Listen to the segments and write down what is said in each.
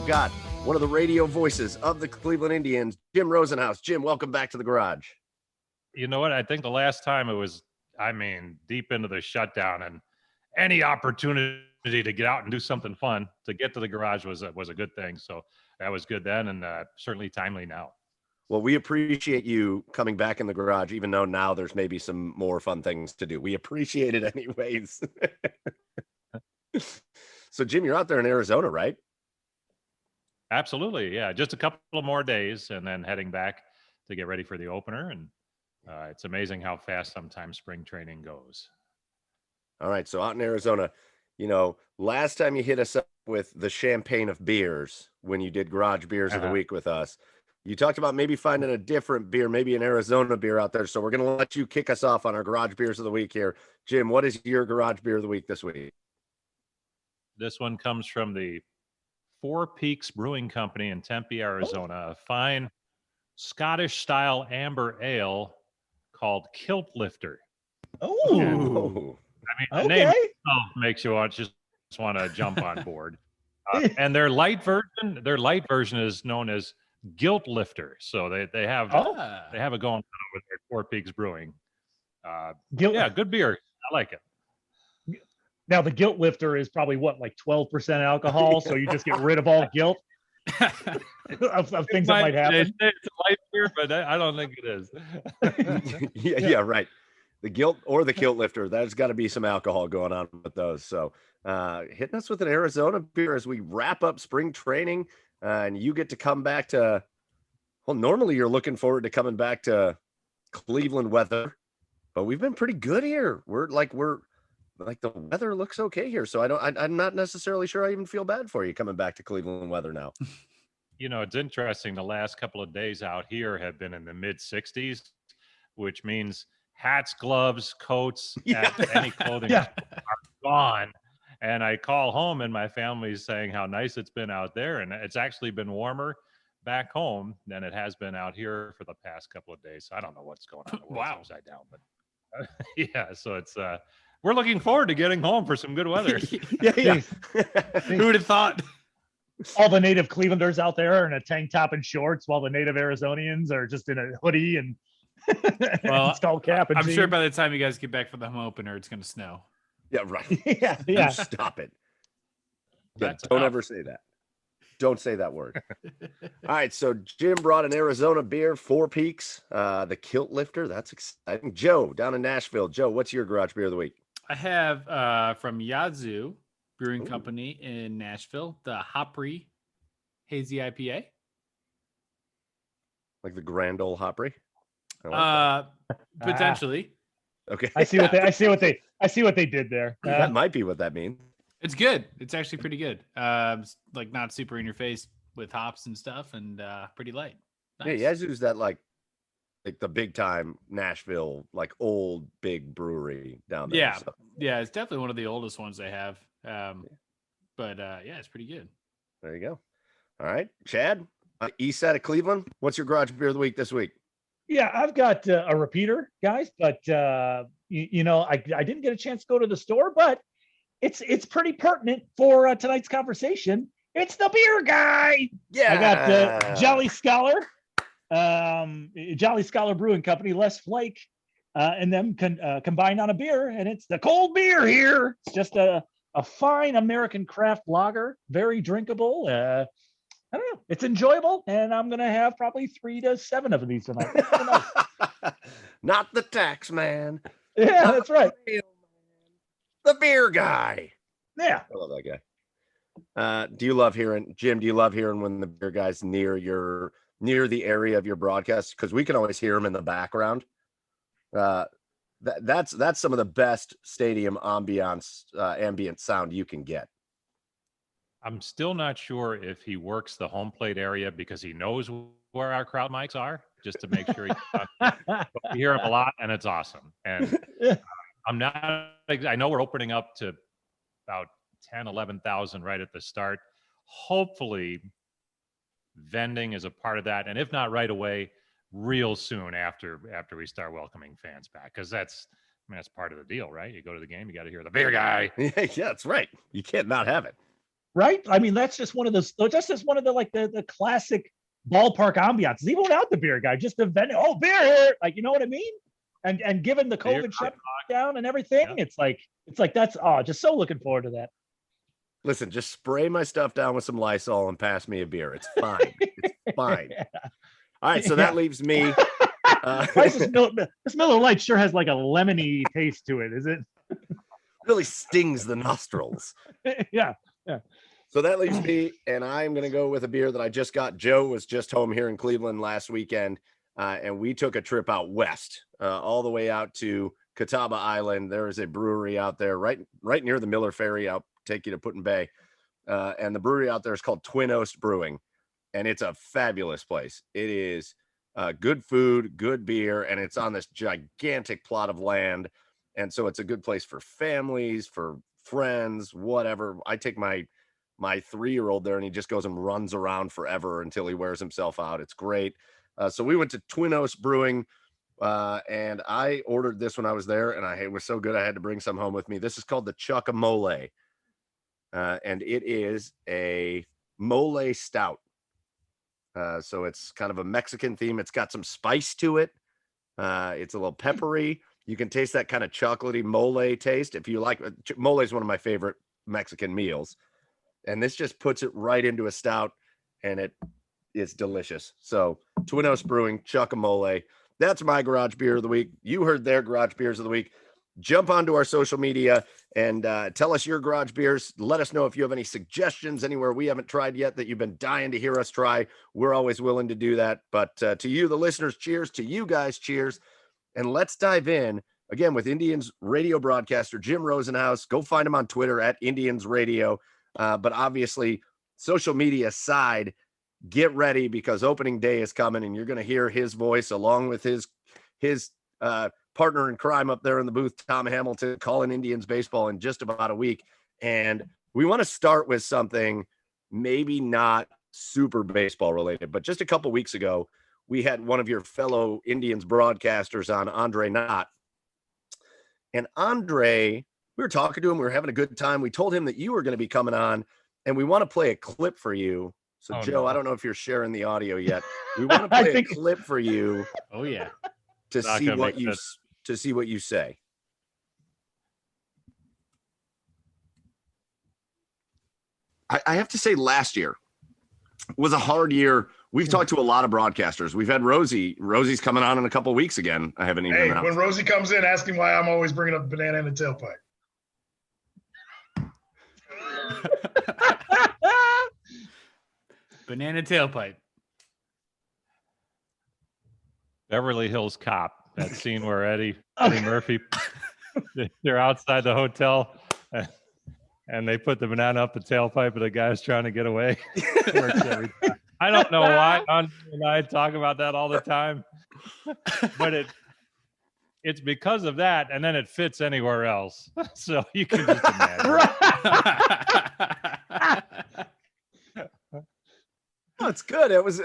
have got one of the radio voices of the Cleveland Indians, Jim Rosenhaus. Jim, welcome back to the garage. You know what? I think the last time it was, deep into the shutdown, and any opportunity to get out and do something fun, to get to the garage was a good thing. So that was good then, and certainly timely now. Well, we appreciate you coming back in the garage, even though now there's maybe some more fun things to do. We appreciate it anyways. So, Jim, you're out there in Arizona, right? Absolutely, yeah. Just a couple of more days, and then heading back to get ready for the opener. And it's amazing how fast sometimes spring training goes. All right, so out in Arizona, last time you hit us up with the champagne of beers when you did Garage Beers of the Week with us, you talked about maybe finding a different beer, maybe an Arizona beer out there. So we're going to let you kick us off on our Garage Beers of the Week here. Jim, what is your Garage Beer of the Week this week? This one comes from the Four Peaks Brewing Company in Tempe, Arizona, a fine Scottish-style amber ale called Kilt Lifter. Oh, the name itself makes you just want to jump on board. And their light version is known as Guilt Lifter. So they have it going on with their Four Peaks Brewing. Good beer. I like it. Now the Guilt Lifter is probably like 12% alcohol, so you just get rid of all guilt of things that might happen. It's a light beer, but I don't think it is. yeah, right. The Guilt or the Kilt Lifter, there's got to be some alcohol going on with those. So hitting us with an Arizona beer as we wrap up spring training, and you get to come back to, well, normally you're looking forward to coming back to Cleveland weather, but we've been pretty good here. We're the weather looks okay here. So I'm not necessarily sure I even feel bad for you coming back to Cleveland weather now. It's interesting. The last couple of days out here have been in the mid 60s, which means hats, gloves, coats, any clothing are gone. And I call home and my family's saying how nice it's been out there. And it's actually been warmer back home than it has been out here for the past couple of days. So I don't know what's going on. The world's upside down, but so it's, we're looking forward to getting home for some good weather. Who would have thought? All the native Clevelanders out there are in a tank top and shorts, while the native Arizonians are just in a hoodie and skull cap. And I'm jeans. sure by the time you guys get back for the home opener, it's going to snow. Yeah, right. Yeah. Stop it. Don't ever say that. Don't say that word. All right, so Jim brought an Arizona beer, Four Peaks, the Kilt Lifter. That's exciting. Joe, down in Nashville. Joe, what's your Garage Beer of the Week? I have from Yazoo Brewing Company in Nashville, the Hopry Hazy IPA. Like the Grand Ole Hopry? Potentially. Okay. I see what they did there. That might be what that means. It's good. It's actually pretty good. Like not super in your face with hops and stuff, and pretty light. Nice. Yeah, Yazoo's that like the big time Nashville, like old big brewery down there. Yeah, yeah, it's definitely one of the oldest ones they have. But it's pretty good. There you go. All right, Chad, east side of Cleveland. What's your Garage Beer of the Week this week? Yeah, I've got a repeater, guys, but I didn't get a chance to go to the store, but it's pretty pertinent for tonight's conversation. It's the beer guy. Yeah, I got Jolly Scholar Brewing Company, Les Flake, and them combined on a beer, and it's the cold beer here. It's just a fine American craft lager, very drinkable. I don't know, it's enjoyable, and I'm gonna have probably 3 to 7 of these tonight. Not the tax man. Yeah, that's right. The beer guy. Yeah, I love that guy. Do you love hearing, Jim? Do you love hearing when the beer guy's near the area of your broadcast? Because we can always hear him in the background. That's some of the best stadium ambient sound you can get. I'm still not sure if he works the home plate area because he knows where our crowd mics are, just to make sure we hear him a lot, and it's awesome. And I know we're opening up to about 10, 11,000 right at the start. Hopefully vending is a part of that. And if not right away, real soon after we start welcoming fans back. Cause that's part of the deal, right? You go to the game, you got to hear the beer guy. Yeah, that's right. You can't not have it. right? I mean, that's just one of those. That's just one of the like the classic ballpark ambiances. Even without the beer guy, just the venue. Oh, beer here! Like, you know what I mean? And given the COVID shutdown and everything, it's like that's just so looking forward to that. Listen, just spray my stuff down with some Lysol and pass me a beer. It's fine. It's fine. All right, so that leaves me. This Miller Lite sure has like a lemony taste to it, is it? Really stings the nostrils. Yeah. So that leaves me, and I'm going to go with a beer that I just got. Joe was just home here in Cleveland last weekend, and we took a trip out west, all the way out to Catawba Island. There is a brewery out there right near the Miller Ferry. I'll take you to Put-in-Bay. And the brewery out there is called Oas Brewing, and it's a fabulous place. It is good food, good beer, and it's on this gigantic plot of land. And so it's a good place for families, for friends, whatever. I take my 3-year-old there, and he just goes and runs around forever until he wears himself out. It's great. So we went to Oas Brewing, and I ordered this when I was there, and it was so good I had to bring some home with me. This is called the Chuckamole, and it is a mole stout. So it's kind of a Mexican theme. It's got some spice to it. It's a little peppery. You can taste that kind of chocolatey mole taste. If you like, mole is one of my favorite Mexican meals. And this just puts it right into a stout, and it's delicious. So Oas Brewing, Chuckamole. That's my garage beer of the week. You heard their garage beers of the week. Jump onto our social media and tell us your garage beers. Let us know if you have any suggestions anywhere we haven't tried yet that you've been dying to hear us try. We're always willing to do that. But to you, the listeners, cheers. To you guys, cheers. And let's dive in again with Indians radio broadcaster Jim Rosenhaus. Go find him on Twitter at Indians Radio. But obviously, social media side, get ready because opening day is coming, and you're going to hear his voice along with his partner in crime up there in the booth, Tom Hamilton, calling Indians baseball in just about a week. And we want to start with something maybe not super baseball related, but just a couple weeks ago, we had one of your fellow Indians broadcasters on, Andre Knott. And Andre, we were talking to him. We were having a good time. We told him that you were going to be coming on, and we want to play a clip for you. So, Joe, I don't know if you're sharing the audio yet. We want to play a clip for you. Oh, yeah. To see what you say. I have to say last year was a hard year. We've talked to a lot of broadcasters. We've had Rosey. Rosey's coming on in a couple of weeks again. I haven't even announced. When Rosey comes in, ask him why I'm always bringing up banana in the tailpipe. Banana tailpipe. Beverly Hills Cop. That scene where Eddie Murphy, they're outside the hotel and they put the banana up the tailpipe and the guy's trying to get away. I don't know why Andre and I talk about that all the time, but it's because of that, and then it fits anywhere else. So you can just imagine. Oh, it's good. It was.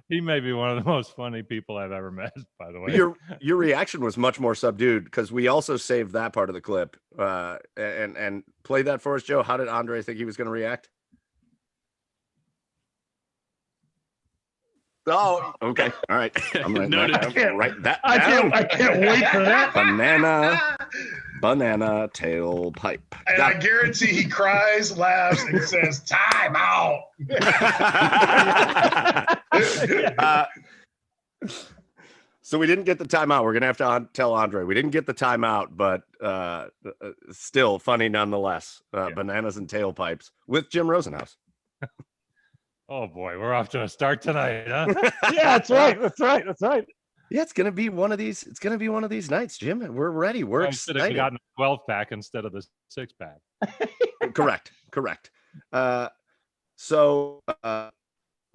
He may be one of the most funny people I've ever met, by the way. Your reaction was much more subdued because we also saved that part of the clip and play that for us, Joe. How did Andre think he was going to react? Oh, okay. All right. I'm gonna write that down. I can't wait for that. Banana tailpipe. And I guarantee he cries, laughs, and says, "Time out." So we didn't get the timeout. We're going to have to tell Andre. We didn't get the timeout, but still funny nonetheless. Bananas and tailpipes with Jim Rosenhaus. Oh, boy. We're off to a start tonight, huh? Yeah, that's right. That's right. That's right. Yeah, it's going to be one of these. It's going to be one of these nights, Jim. We're ready. We're excited. Should have gotten a 12-pack instead of the 6-pack. Correct. So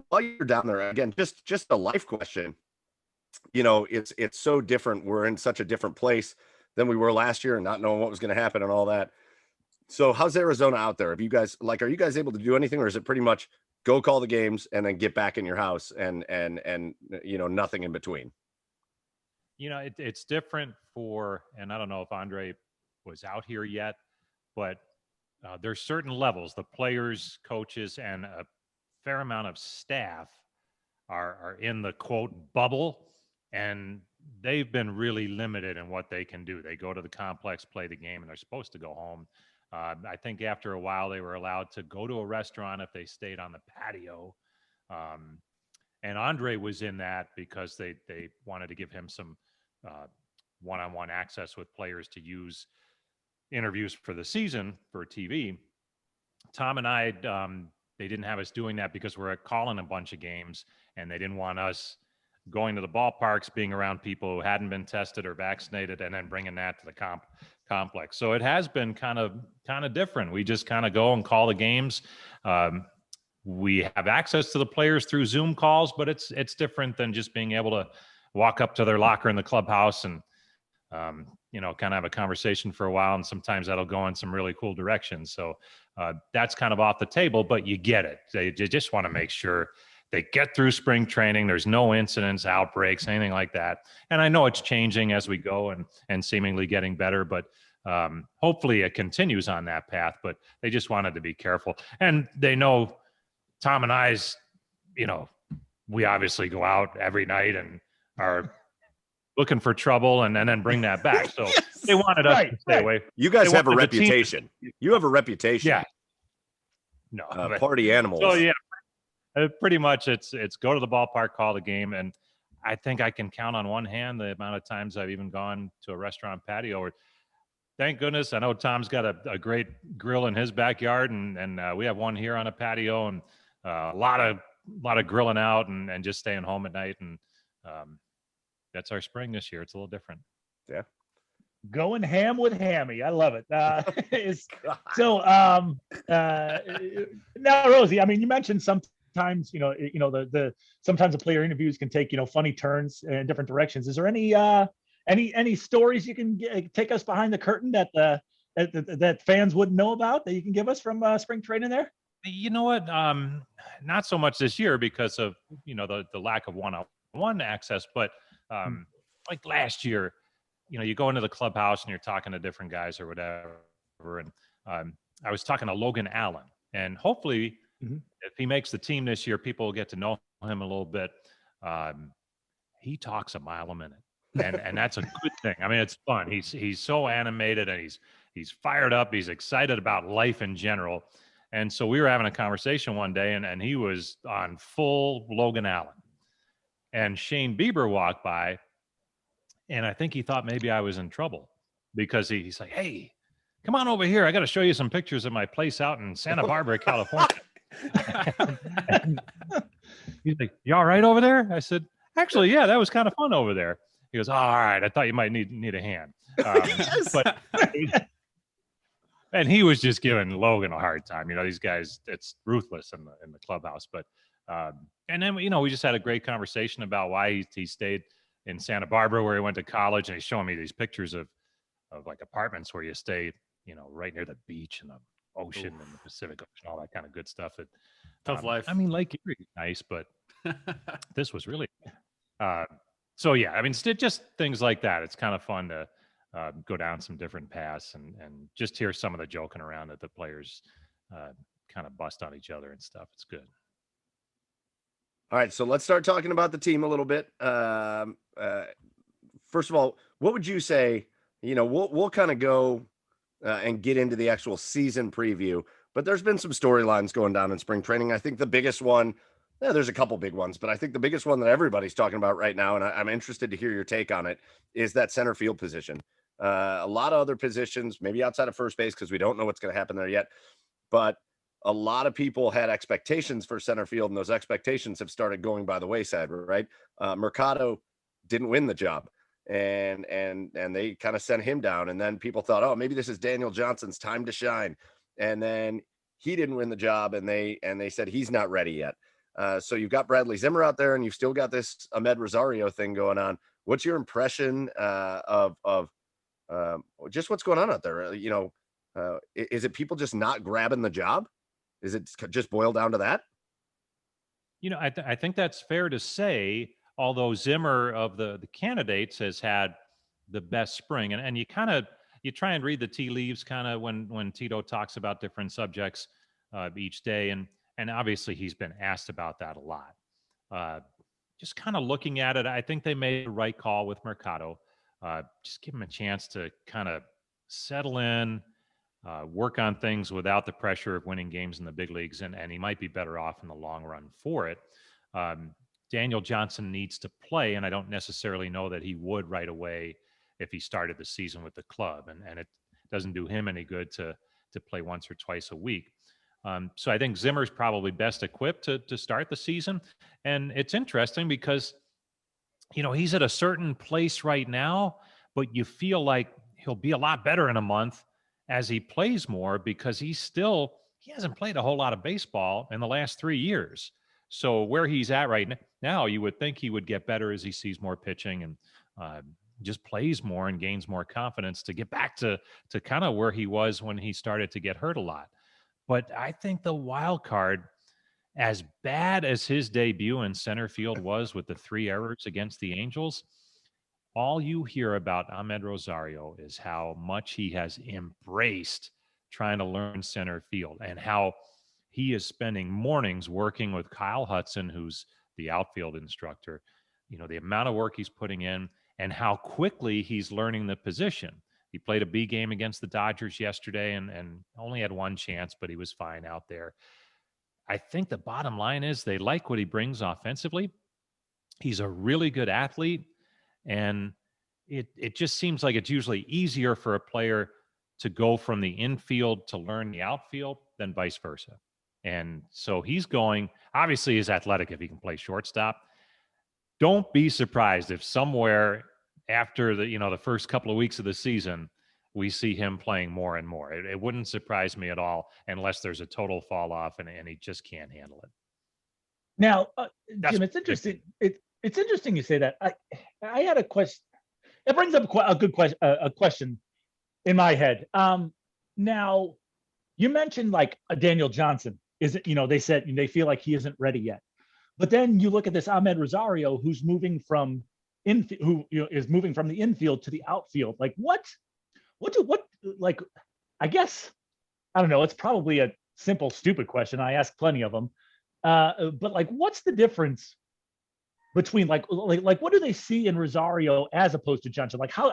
while you're down there, again, just a life question. You know, it's so different. We're in such a different place than we were last year and not knowing what was going to happen and all that. So how's Arizona out there? Are you guys able to do anything, or is it pretty much go call the games and then get back in your house and you know, nothing in between? You know, it's different and I don't know if Andre was out here yet, but there's certain levels. The players, coaches, and a fair amount of staff are in the quote bubble, and they've been really limited in what they can do. They go to the complex, play the game, and they're supposed to go home. I think after a while they were allowed to go to a restaurant if they stayed on the patio. And Andre was in that because they wanted to give him some one-on-one access with players to use interviews for the season for TV. Tom and I, they didn't have us doing that because we're calling a bunch of games, and they didn't want us going to the ballparks, being around people who hadn't been tested or vaccinated, and then bringing that to the complex. So it has been kind of different. We just kind of go and call the games. We have access to the players through Zoom calls, but it's different than just being able to walk up to their locker in the clubhouse and kind of have a conversation for a while, and sometimes that'll go in some really cool directions. So that's kind of off the table, but you get it. They just want to make sure they get through spring training. There's no incidents, outbreaks, anything like that. And I know it's changing as we go and seemingly getting better, but hopefully it continues on that path. But they just wanted to be careful. And they know Tom and I's, we obviously go out every night and are looking for trouble and then bring that back. So they wanted us to stay away. You guys have a reputation. You have a reputation. Yeah. No. Party animals. So yeah, pretty much it's go to the ballpark, call the game. And I think I can count on one hand the amount of times I've even gone to a restaurant patio. Or thank goodness, I know Tom's got a great grill in his backyard, and we have one here on a patio, and a lot of grilling out and just staying home at night. And that's our spring this year. It's a little different. Yeah. Going ham with Hammy. I love it. Now, Rosey, I mean, you mentioned sometimes, the sometimes the player interviews can take, funny turns in different directions. Is there any stories you can take us behind the curtain that fans wouldn't know about that you can give us from spring training there? You know what? Not so much this year because of, the lack of one-on-one access, but like last year, you go into the clubhouse and you're talking to different guys or whatever. And I was talking to Logan Allen, and hopefully if he makes the team this year, people will get to know him a little bit. He talks a mile a minute, and that's a good thing. I mean, it's fun. He's so animated, and he's fired up. He's excited about life in general. And so we were having a conversation one day, and he was on full Logan Allen. And Shane Bieber walked by, and I think he thought maybe I was in trouble because he's like, "Hey, come on over here. I got to show you some pictures of my place out in Santa Barbara, California." And he's like, "You all right over there?" I said, "Actually, yeah, that was kind of fun over there." He goes, "Oh, all right. I thought you might need a hand." Yes. But and he was just giving Logan a hard time. These guys, it's ruthless in the clubhouse. But and then we just had a great conversation about why he stayed in Santa Barbara, where he went to college, and he's showing me these pictures of like apartments where you stay, right near the beach and the ocean and the Pacific Ocean, all that kind of good stuff. Tough life. I mean, Lake Erie is nice, but this was really so yeah. I mean, just things like that. It's kind of fun to go down some different paths and just hear some of the joking around that the players kind of bust on each other and stuff. It's good. All right, so let's start talking about the team a little bit. First of all, what would you say? We'll kind of go and get into the actual season preview, but there's been some storylines going down in spring training. I think the biggest one, there's a couple big ones, but I think the biggest one that everybody's talking about right now, and I'm interested to hear your take on it, is that center field position. A lot of other positions, maybe outside of first base, because we don't know what's going to happen there yet, but a lot of people had expectations for center field, and those expectations have started going by the wayside, right? Mercado didn't win the job, and they kind of sent him down. And then people thought, oh, maybe this is Daniel Johnson's time to shine. And then he didn't win the job, and they said he's not ready yet. So you've got Bradley Zimmer out there, and you've still got this Ahmed Rosario thing going on. What's your impression of just what's going on out there? Is it people just not grabbing the job? Is it just boiled down to that? I think that's fair to say, although Zimmer of the candidates has had the best spring. And you kind of, you try and read the tea leaves kind of when Tito talks about different subjects each day. And obviously he's been asked about that a lot. Just kind of looking at it, I think they made the right call with Mercado. Just give him a chance to kind of settle in, work on things without the pressure of winning games in the big leagues, and he might be better off in the long run for it. Daniel Johnson needs to play, and I don't necessarily know that he would right away if he started the season with the club, and it doesn't do him any good to play once or twice a week. So I think Zimmer's probably best equipped to start the season. And it's interesting because, he's at a certain place right now, but you feel like he'll be a lot better in a month as he plays more because he hasn't played a whole lot of baseball in the last 3 years. So where he's at right now, you would think he would get better as he sees more pitching and just plays more and gains more confidence to get back to kind of where he was when he started to get hurt a lot. But I think the wild card, as bad as his debut in center field was with the 3 errors against the Angels, all you hear about Ahmed Rosario is how much he has embraced trying to learn center field and how he is spending mornings working with Kyle Hudson, who's the outfield instructor, the amount of work he's putting in and how quickly he's learning the position. He played a B game against the Dodgers yesterday and only had 1 chance, but he was fine out there. I think the bottom line is they like what he brings offensively. He's a really good athlete, and it just seems like it's usually easier for a player to go from the infield to learn the outfield than vice versa. And so he's going, obviously he's athletic if he can play shortstop. Don't be surprised if somewhere after the first couple of weeks of the season, we see him playing more and more. It wouldn't surprise me at all unless there's a total fall off and he just can't handle it. Now, Jim, it's interesting. It's interesting you say that. I had a question. It brings up a good question. A question in my head. Now, you mentioned like a Daniel Johnson. They said they feel like he isn't ready yet. But then you look at this Ahmed Rosario, who's moving from is moving from the infield to the outfield. Like I guess, I don't know. It's probably a simple, stupid question. I ask plenty of them. But like, what's the difference between like what do they see in Rosario as opposed to Johnson? Like how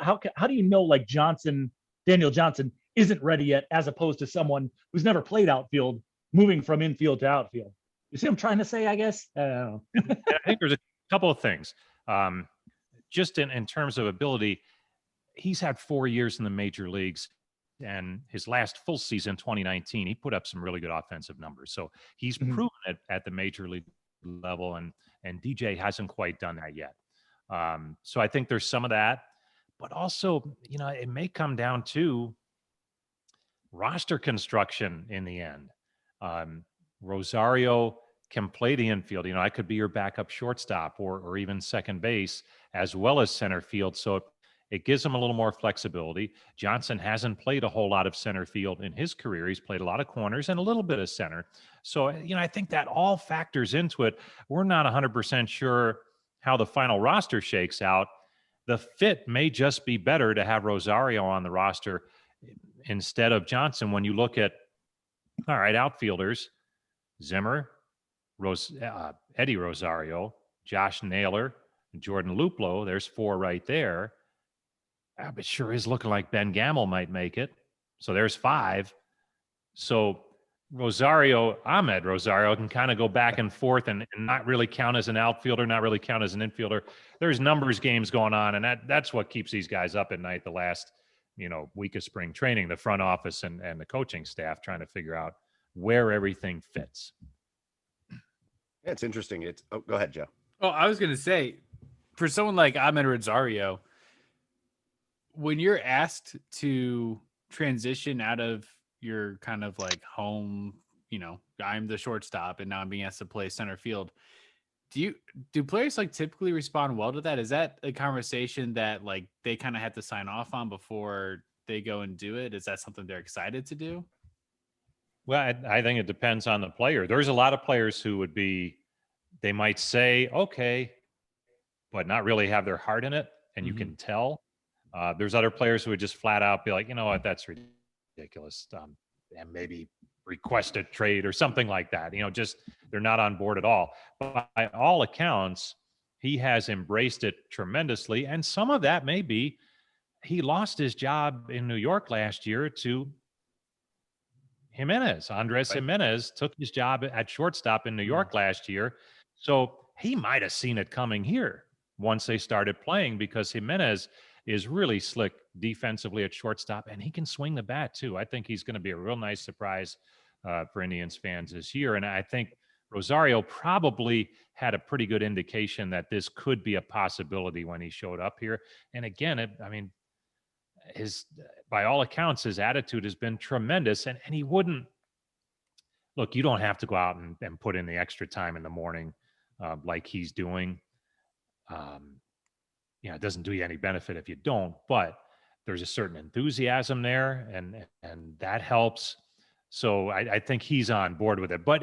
do you know like Daniel Johnson isn't ready yet as opposed to someone who's never played outfield moving from infield to outfield? You see what I'm trying to say, I guess? I don't know. I think there's a couple of things. Just in terms of ability, he's had 4 years in the major leagues, and his last full season, 2019, he put up some really good offensive numbers. So he's proven it at the major league level, and DJ hasn't quite done that yet. So I think there's some of that, but also, it may come down to roster construction in the end. Rosario can play the infield. I could be your backup shortstop or even second base as well as center field. So it gives him a little more flexibility. Johnson hasn't played a whole lot of center field in his career. He's played a lot of corners and a little bit of center. So, I think that all factors into it. We're not 100% sure how the final roster shakes out. The fit may just be better to have Rosario on the roster instead of Johnson. When you look at, all right, outfielders, Zimmer, Eddie Rosario, Josh Naylor, Jordan Luplow, there's 4 right there. But sure is looking like Ben Gamble might make it. So there's 5. So Ahmed Rosario can kind of go back and forth and not really count as an outfielder, not really count as an infielder. There's numbers games going on, and that's what keeps these guys up at night the last, week of spring training, the front office and the coaching staff trying to figure out where everything fits. Yeah, it's interesting. Go ahead, Joe. Oh, I was going to say, for someone like Ahmed Rosario, when you're asked to transition out of your kind of like home, I'm the shortstop and now I'm being asked to play center field. Do players like typically respond well to that? Is that a conversation that like they kind of have to sign off on before they go and do it? Is that something they're excited to do? Well, I think it depends on the player. There's a lot of players who they might say, okay, but not really have their heart in it. And you can tell. There's other players who would just flat out be like, you know what, that's ridiculous, and maybe request a trade or something like that. Just they're not on board at all. But by all accounts, he has embraced it tremendously, and some of that may be he lost his job in New York last year to Jimenez. Andres Jimenez took his job at shortstop in New York last year. So he might have seen it coming here once they started playing, because Jimenez is really slick defensively at shortstop, and he can swing the bat too. I think he's going to be a real nice surprise for Indians fans this year. And I think Rosario probably had a pretty good indication that this could be a possibility when he showed up here. And again, by all accounts, his attitude has been tremendous, and he wouldn't look. You don't have to go out and put in the extra time in the morning like he's doing. It doesn't do you any benefit if you don't, but there's a certain enthusiasm there, and that helps. So I think he's on board with it. But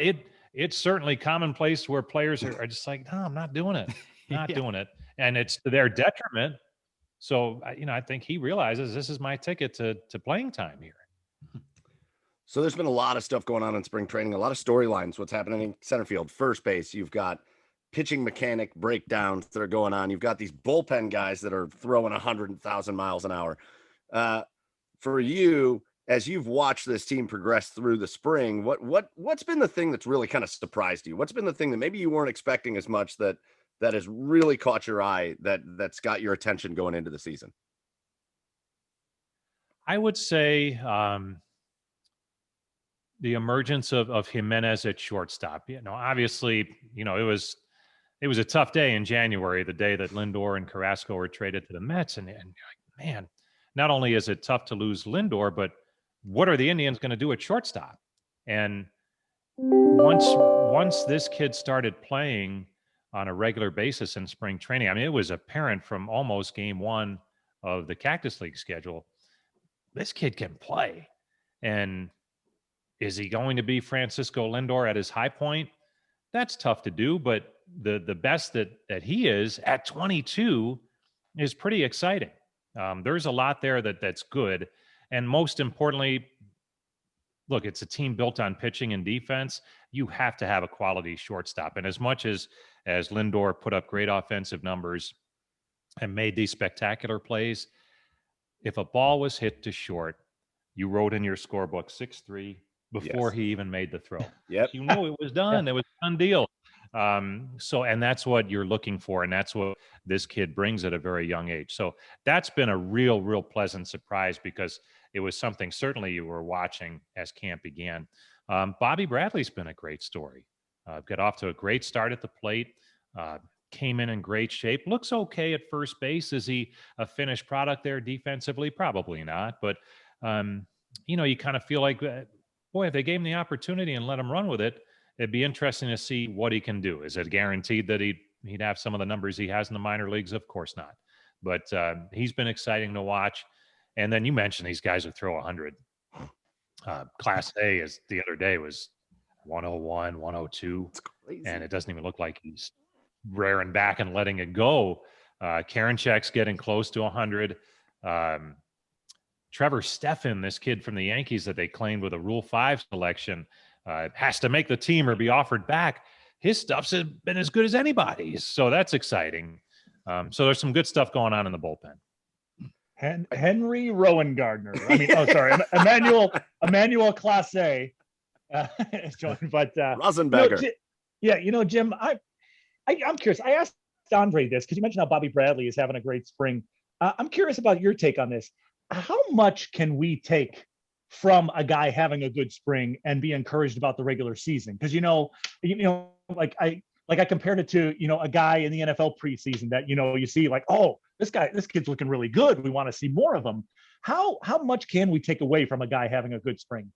it's certainly commonplace where players are just like, no, I'm not doing it, doing it, and it's to their detriment. So, I think he realizes this is my ticket to playing time here. So there's been a lot of stuff going on in spring training, a lot of storylines, what's happening in center field, first base. You've got pitching mechanic breakdowns that are going on. You've got these bullpen guys that are throwing 100,000 miles an hour. For you, as you've watched this team progress through the spring, what's been the thing that's really kind of surprised you? What's been the thing that maybe you weren't expecting as much that has really caught your eye, that's got your attention going into the season? I would say the emergence of Jimenez at shortstop. Obviously, it was a tough day in January, the day that Lindor and Carrasco were traded to the Mets. And man, not only is it tough to lose Lindor, but what are the Indians going to do at shortstop? And once this kid started playing on a regular basis in spring training, it was apparent from almost game one of the Cactus League schedule, this kid can play. And is he going to be Francisco Lindor at his high point? That's tough to do, but the best that he is at 22 is pretty exciting. There's a lot there that's good. And most importantly, look, it's a team built on pitching and defense. You have to have a quality shortstop. And as much as Lindor put up great offensive numbers and made these spectacular plays, if a ball was hit to short, you wrote in your scorebook 6-3 before he even made the throw. Yep. You knew it was done. It was a done deal. And that's what you're looking for. And that's what this kid brings at a very young age. So that's been a real pleasant surprise, because it was something certainly you were watching as camp began. Bobby Bradley's been a great story. Got off to a great start at the plate. Came in great shape. Looks okay at first base. Is he a finished product there defensively? Probably not. But, you kind of feel like, boy, if they gave him the opportunity and let him run with it, it'd be interesting to see what he can do. Is it guaranteed that he'd have some of the numbers he has in the minor leagues? Of course not. But he's been exciting to watch. And then you mentioned these guys who throw 100. Class A, as the other day, was 101, 102. It's crazy. And it doesn't even look like he's rearing back and letting it go. Karinchak's getting close to 100. Trevor Stephan, this kid from the Yankees that they claimed with a Rule 5 selection, has to make the team or be offered back. His stuff's been as good as anybody's. So that's exciting. So there's some good stuff going on in the bullpen. Henry Rowan-Gardner. Emmanuel Class A is joined, but Rosenberger. Jim, I'm curious. I asked Andre this because you mentioned how Bobby Bradley is having a great spring. I'm curious about your take on this. How much can we take from a guy having a good spring and be encouraged about the regular season? Because I compared it to a guy in the NFL preseason that you see like, oh, this kid's looking really good. We want to see more of him. How much can we take away from a guy having a good spring?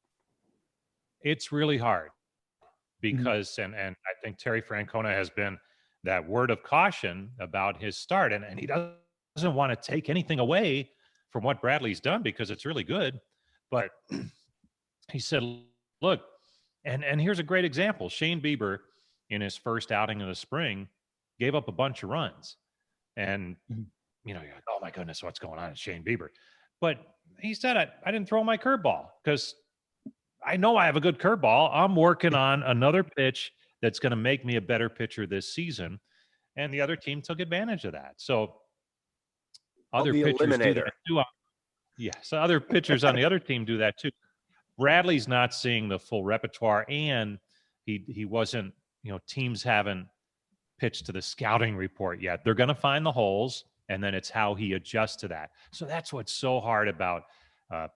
It's really hard because and I think Terry Francona has been that word of caution about his start, and he doesn't want to take anything away from what Bradley's done because it's really good. But he said, look, and here's a great example. Shane Bieber, in his first outing of the spring, gave up a bunch of runs. And you're like, oh my goodness, what's going on? It's Shane Bieber. But he said, I didn't throw my curveball because I know I have a good curveball. I'm working on another pitch that's going to make me a better pitcher this season. And the other team took advantage of that. So other pitchers do that too. Yeah, so other pitchers on the other team do that too. Bradley's not seeing the full repertoire, and he wasn't, teams haven't pitched to the scouting report yet. They're going to find the holes, and then it's how he adjusts to that. So that's what's so hard about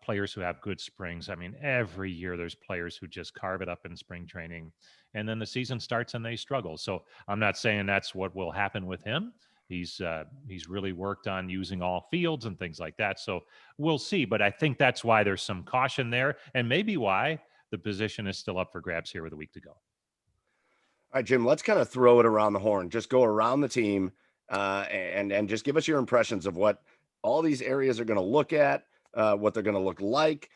players who have good springs. I mean, every year there's players who just carve it up in spring training, and then the season starts and they struggle. So I'm not saying that's what will happen with him. He's really worked on using all fields and things like that. So we'll see. But I think that's why there's some caution there, and maybe why the position is still up for grabs here with a week to go. All right, Jim, let's kind of throw it around the horn. Just go around the team and just give us your impressions of what all these areas are going to look at, what they're going to look like,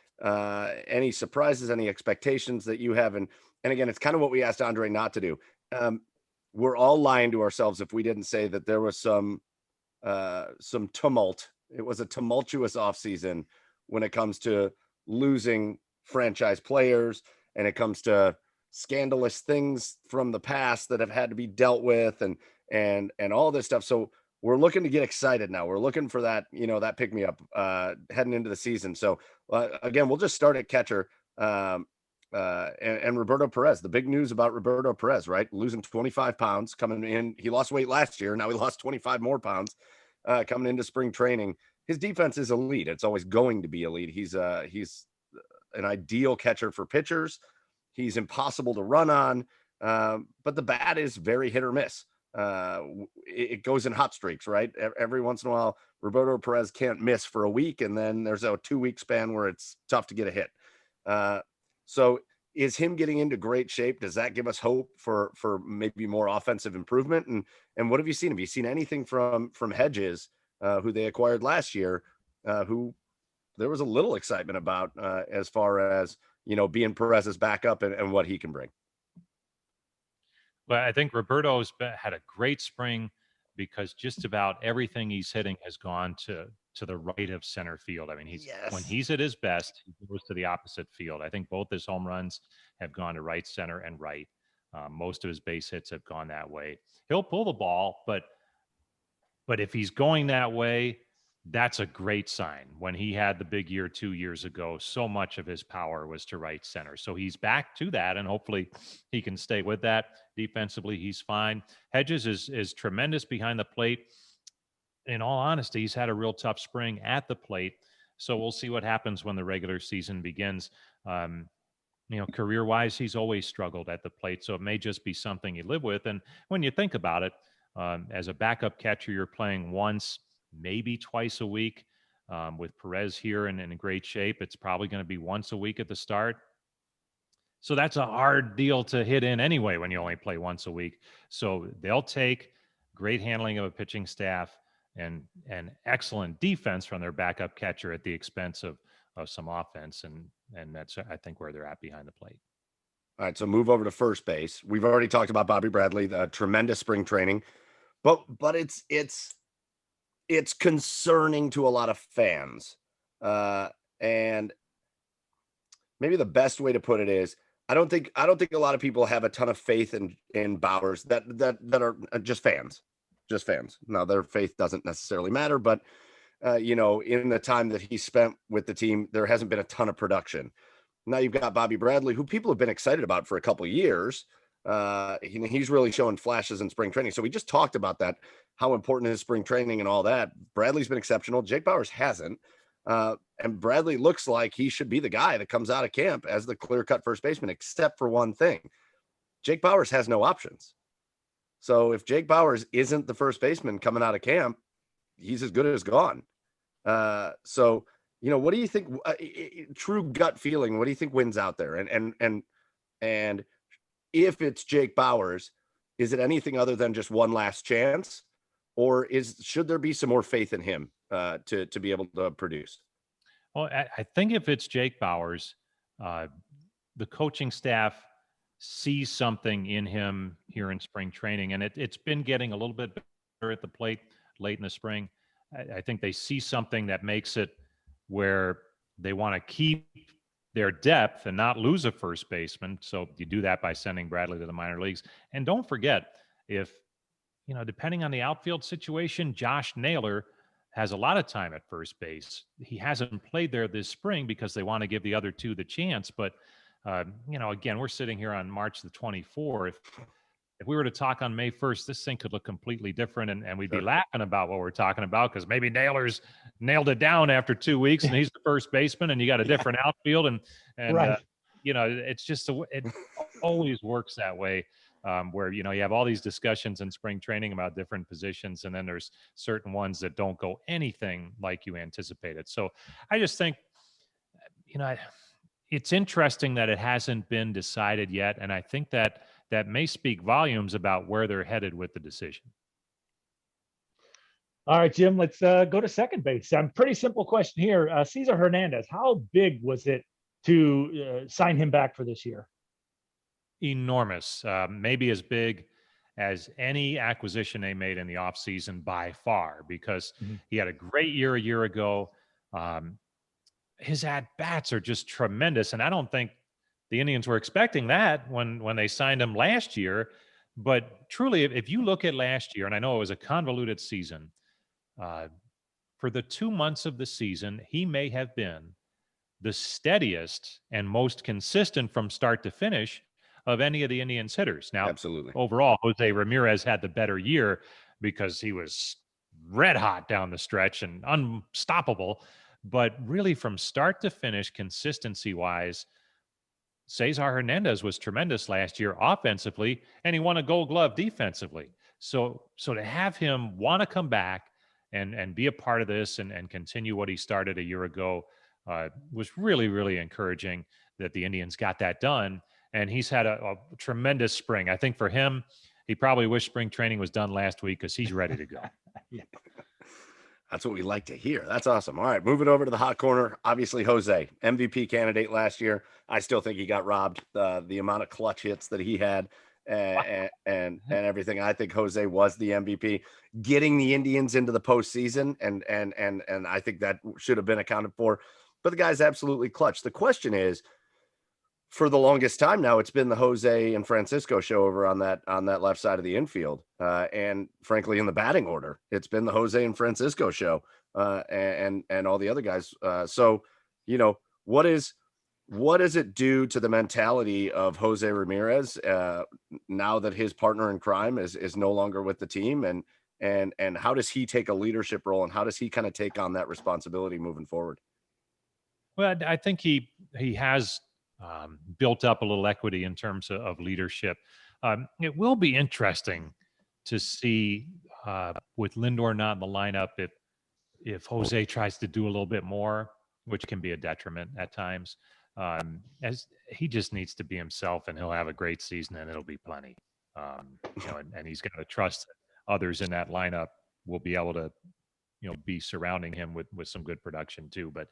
any surprises, any expectations that you have. And again, it's kind of what we asked Andre not to do. We're all lying to ourselves if we didn't say that there was some tumult. It was a tumultuous offseason when it comes to losing franchise players, and it comes to scandalous things from the past that have had to be dealt with and all this stuff. So we're looking to get excited now. We're looking for that, that pick me up heading into the season. So again, we'll just start at catcher. And Roberto Perez, the big news about Roberto Perez, right? Losing 25 pounds coming in. He lost weight last year. Now he lost 25 more pounds coming into spring training. His defense is elite. It's always going to be elite. He's an ideal catcher for pitchers. He's impossible to run on, but the bat is very hit or miss. It goes in hot streaks, right? Every once in a while, Roberto Perez can't miss for a week, and then there's a 2-week span where it's tough to get a hit. So is him getting into great shape? Does that give us hope for maybe more offensive improvement? And what have you seen? Have you seen anything from Hedges, who they acquired last year, who there was a little excitement about as far as, being Perez's backup and what he can bring? Well, I think Roberto's had a great spring because just about everything he's hitting has gone to the right of center field. I mean, when he's at his best, he goes to the opposite field. I think both his home runs have gone to right center and right. Most of his base hits have gone that way. He'll pull the ball, but if he's going that way, that's a great sign. When he had the big year 2 years ago, so much of his power was to right center. So he's back to that, and hopefully he can stay with that. Defensively, he's fine. Hedges is tremendous behind the plate. In all honesty, he's had a real tough spring at the plate. So we'll see what happens when the regular season begins. Career-wise, he's always struggled at the plate. So it may just be something you live with. And when you think about it, as a backup catcher, you're playing once, maybe twice a week. With Perez here and in great shape, it's probably going to be once a week at the start. So that's a hard deal to hit in anyway when you only play once a week. So they'll take great handling of a pitching staff and excellent defense from their backup catcher at the expense of some offense. And that's, I think, where they're at behind the plate. All right, so move over to first base. We've already talked about Bobby Bradley, the tremendous spring training, but it's concerning to a lot of fans. And maybe the best way to put it is, I don't think a lot of people have a ton of faith in Bauers that are just fans. Now, their faith doesn't necessarily matter, but in the time that he spent with the team, there hasn't been a ton of production. Now you've got Bobby Bradley, who people have been excited about for a couple of years. He's really showing flashes in spring training. So we just talked about that, how important is spring training and all that. Bradley's been exceptional. Jake Bauers hasn't. And Bradley looks like he should be the guy that comes out of camp as the clear-cut first baseman, except for one thing. Jake Bauers has no options. So if Jake Bauers isn't the first baseman coming out of camp, he's as good as gone. So, what do you think? True gut feeling. What do you think wins out there? And if it's Jake Bauers, is it anything other than just one last chance, or should there be some more faith in him to be able to produce? Well, I think if it's Jake Bauers, the coaching staff sees something in him here in spring training, and it's been getting a little bit better at the plate late in the spring. I think they see something that makes it where they want to keep their depth and not lose a first baseman. So you do that by sending Bradley to the minor leagues. And don't forget, if, depending on the outfield situation, Josh Naylor has a lot of time at first base. He hasn't played there this spring because they want to give the other two the chance. But, again, we're sitting here on March the 24th. If we were to talk on May 1st, this thing could look completely different, and we'd be laughing about what we're talking about because maybe Naylor's nailed it down after 2 weeks and he's the first baseman and you got a different outfield. And Right. It's just, it always works that way, where, you have all these discussions in spring training about different positions, and then there's certain ones that don't go anything like you anticipated. So I just think, it's interesting that it hasn't been decided yet. And I think that may speak volumes about where they're headed with the decision. All right, Jim, let's go to second base. Pretty simple question here. Cesar Hernandez, how big was it to sign him back for this year? Enormous, maybe as big as any acquisition they made in the offseason by far, because he had a great year a year ago. His at-bats are just tremendous, and I don't think the Indians were expecting that when they signed him last year. But truly, if you look at last year, and I know it was a convoluted season, for the 2 months of the season, he may have been the steadiest and most consistent from start to finish of any of the Indians hitters. Now, absolutely, overall, Jose Ramirez had the better year because he was red hot down the stretch and unstoppable. But really, from start to finish, consistency-wise, Cesar Hernandez was tremendous last year offensively, and he won a Gold Glove defensively. So to have him want to come back and be a part of this and continue what he started a year ago was really, really encouraging that the Indians got that done. And he's had a tremendous spring. I think for him, he probably wished spring training was done last week because he's ready to go. Yeah. That's what we like to hear. That's awesome. All right, moving over to the hot corner. Obviously, Jose, MVP candidate last year. I still think he got robbed. The amount of clutch hits that he had and everything. I think Jose was the MVP. Getting the Indians into the postseason, and I think that should have been accounted for. But the guy's absolutely clutch. The question is, for the longest time now, it's been the Jose and Francisco show over on that left side of the infield. And frankly, in the batting order, it's been the Jose and Francisco show and all the other guys. So, what does it do to the mentality of Jose Ramirez now that his partner in crime is no longer with the team? And how does he take a leadership role, and how does he kind of take on that responsibility moving forward? Well, I think he has built up a little equity in terms of leadership. It will be interesting to see with Lindor not in the lineup if Jose tries to do a little bit more, which can be a detriment at times. As he just needs to be himself, and he'll have a great season, and it'll be plenty. And he's got to trust that others in that lineup will be able to be surrounding him with some good production too. But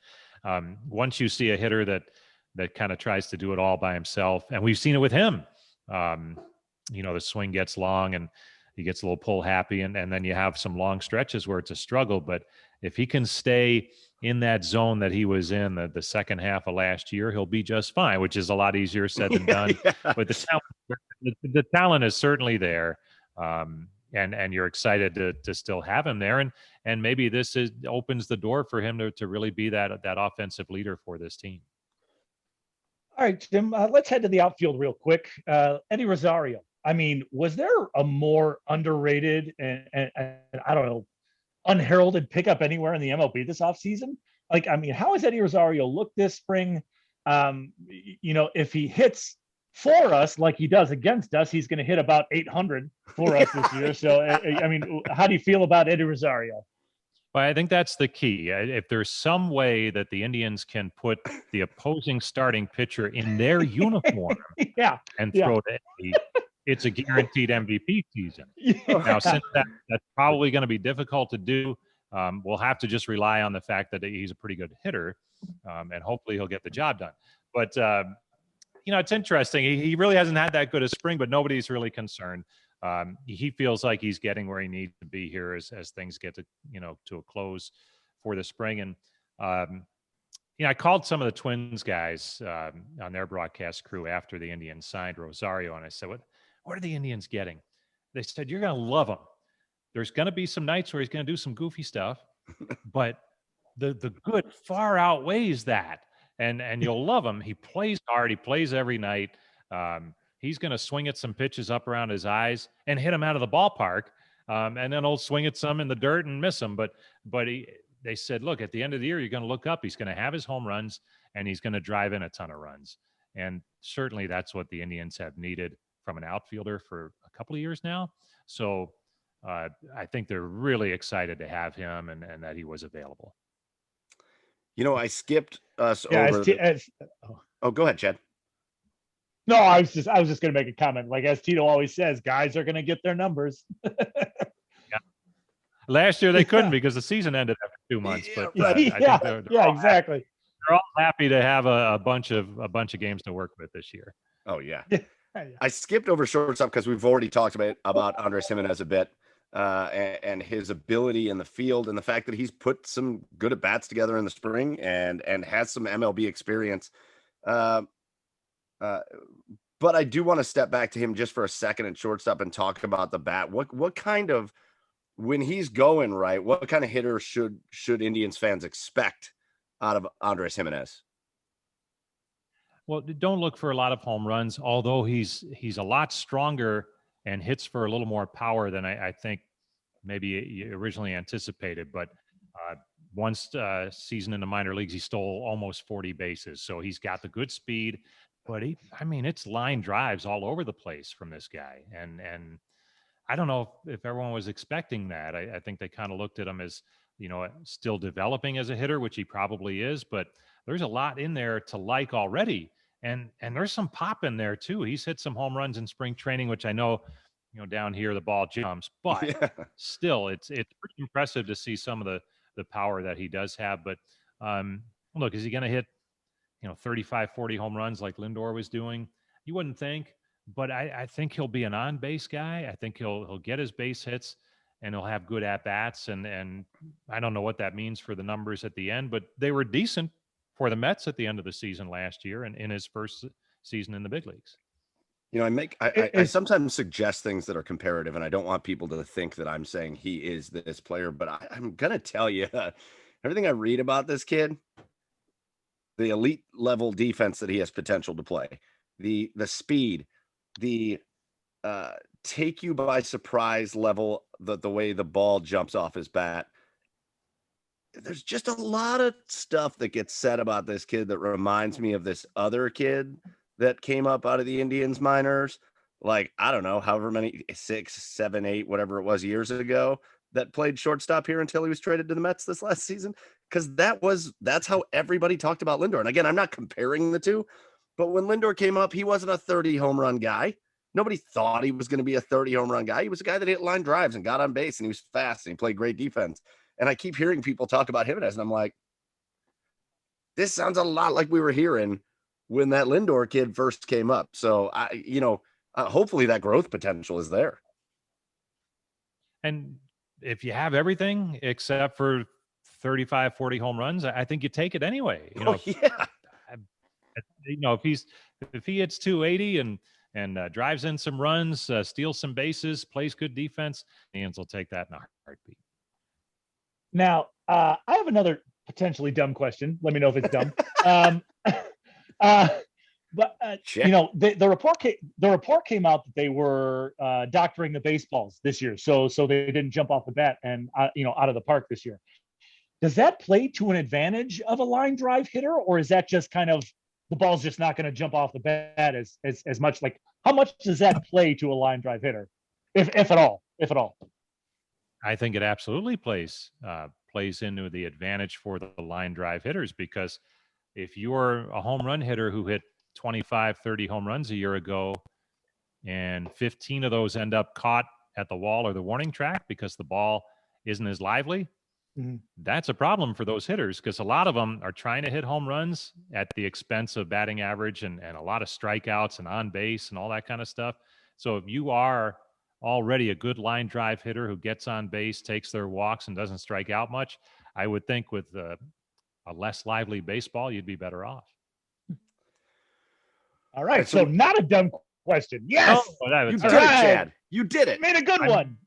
once you see a hitter that kind of tries to do it all by himself, and we've seen it with him, the swing gets long and he gets a little pull happy, and then you have some long stretches where it's a struggle. But if he can stay in that zone that he was in the second half of last year, he'll be just fine, which is a lot easier said than done. Yeah. But the talent is certainly there. And you're excited to still have him there. And maybe this opens the door for him to really be that offensive leader for this team. All right, Jim, let's head to the outfield real quick. Eddie Rosario. I mean, was there a more underrated and I don't know, unheralded pickup anywhere in the MLB this offseason? Like, I mean, how has Eddie Rosario looked this spring? If he hits for us like he does against us, he's going to hit about 800 for us this year. So, I mean, how do you feel about Eddie Rosario? Well, I think that's the key. If there's some way that the Indians can put the opposing starting pitcher in their uniform and throw to Eddie, it's a guaranteed MVP season. Now, since that's probably going to be difficult to do, we'll have to just rely on the fact that he's a pretty good hitter, and hopefully he'll get the job done. But, it's interesting. He really hasn't had that good a spring, but nobody's really concerned. he feels like he's getting where he needs to be here as things get to, to a close for the spring. And, I called some of the Twins guys on their broadcast crew after the Indians signed Rosario, and I said, what are the Indians getting? They said, you're going to love him. There's going to be some nights where he's going to do some goofy stuff, but the good far outweighs that. And you'll love him. He plays hard. He plays every night. He's going to swing at some pitches up around his eyes and hit him out of the ballpark. And then he'll swing at some in the dirt and miss him. But they said, look, at the end of the year, you're going to look up. He's going to have his home runs, and he's going to drive in a ton of runs. And certainly that's what the Indians have needed from an outfielder for a couple of years now. So I think they're really excited to have him and that he was available. I skipped us over. Go ahead, Chad. No, I was just going to make a comment. Like, as Tito always says, guys are going to get their numbers. Yeah. Last year they couldn't because the season ended after 2 months. But I think they're exactly. They're all happy to have a bunch of games to work with this year. Oh yeah. I skipped over shortstop because we've already talked about Andres Gimenez a bit, and his ability in the field, and the fact that he's put some good at bats together in the spring and has some MLB experience. But I do want to step back to him just for a second at shortstop and talk about the bat. What kind of, when he's going right, what kind of hitter should Indians fans expect out of Andres Gimenez? Well, don't look for a lot of home runs, although he's a lot stronger and hits for a little more power than I think maybe originally anticipated. But one season in the minor leagues, he stole almost 40 bases. So he's got the good speed, but it's line drives all over the place from this guy. And I don't know if everyone was expecting that. I think they kind of looked at him as, still developing as a hitter, which he probably is, but there's a lot in there to like already. And there's some pop in there too. He's hit some home runs in spring training, which I know, down here the ball jumps, but still it's pretty impressive to see some of the power that he does have. But look, is he going to hit, 35, 40 home runs like Lindor was doing? You wouldn't think, but I think he'll be an on-base guy. I think he'll get his base hits and he'll have good at-bats. And I don't know what that means for the numbers at the end, but they were decent for the Mets at the end of the season last year and in his first season in the big leagues. I sometimes suggest things that are comparative, and I don't want people to think that I'm saying he is this player, but I'm going to tell you everything I read about this kid, the elite level defense that he has potential to play, the speed, the take you by surprise level, the way the ball jumps off his bat. There's just a lot of stuff that gets said about this kid that reminds me of this other kid that came up out of the Indians minors, like, I don't know, however many, 6, 7, 8, whatever it was years ago, that played shortstop here until he was traded to the Mets this last season. Because that's how everybody talked about Lindor. And again, I'm not comparing the two, but when Lindor came up, he wasn't a 30 home run guy. Nobody thought he was going to be a 30 home run guy. He was a guy that hit line drives and got on base, and he was fast and he played great defense. And I keep hearing people talk about Gimenez, and I'm like, this sounds a lot like we were hearing when that Lindor kid first came up. So hopefully that growth potential is there. And if you have everything except for 35, 40 home runs, I think you take it anyway. If he hits 280 and drives in some runs, steals some bases, plays good defense, the Indians will take that in a heartbeat. Now, I have another potentially dumb question. Let me know if it's dumb. The report came out that they were doctoring the baseballs this year, so they didn't jump off the bat and out of the park this year. Does that play to an advantage of a line drive hitter, or is that just kind of the ball's just not going to jump off the bat as much? Like, how much does that play to a line drive hitter, if at all? I think it absolutely plays into the advantage for the line drive hitters, because if you're a home run hitter who hit 25, 30 home runs a year ago, and 15 of those end up caught at the wall or the warning track because the ball isn't as lively, that's a problem for those hitters, because a lot of them are trying to hit home runs at the expense of batting average and a lot of strikeouts and on base and all that kind of stuff. So if you are already a good line drive hitter who gets on base, takes their walks, and doesn't strike out much, I would think with a less lively baseball, you'd be better off. All right. So not a dumb question. Yes. No, you did it, Chad. You did it. Made a good one.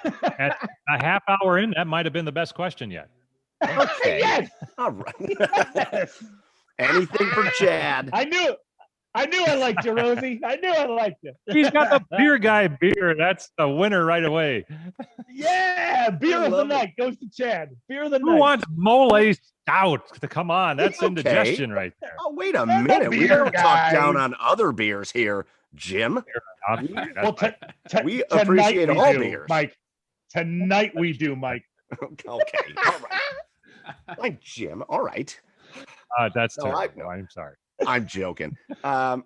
At a half hour in, that might have been the best question yet. Okay. Yes. All right. Yes. Anything for Chad. I knew I liked you, Rosey. I knew I liked you. He's got the beer guy beer. That's the winner right away. Yeah, beer of the night goes to Chad. Beer of the night. Who wants Mole Stout? Come on, that's indigestion right there. Oh, wait a minute. We don't talk down on other beers here, Jim. Well, we appreciate all beers. Mike. Tonight we do, Mike. Okay. All right. Like Jim. All right. That's terrible. I'm sorry. I'm joking. All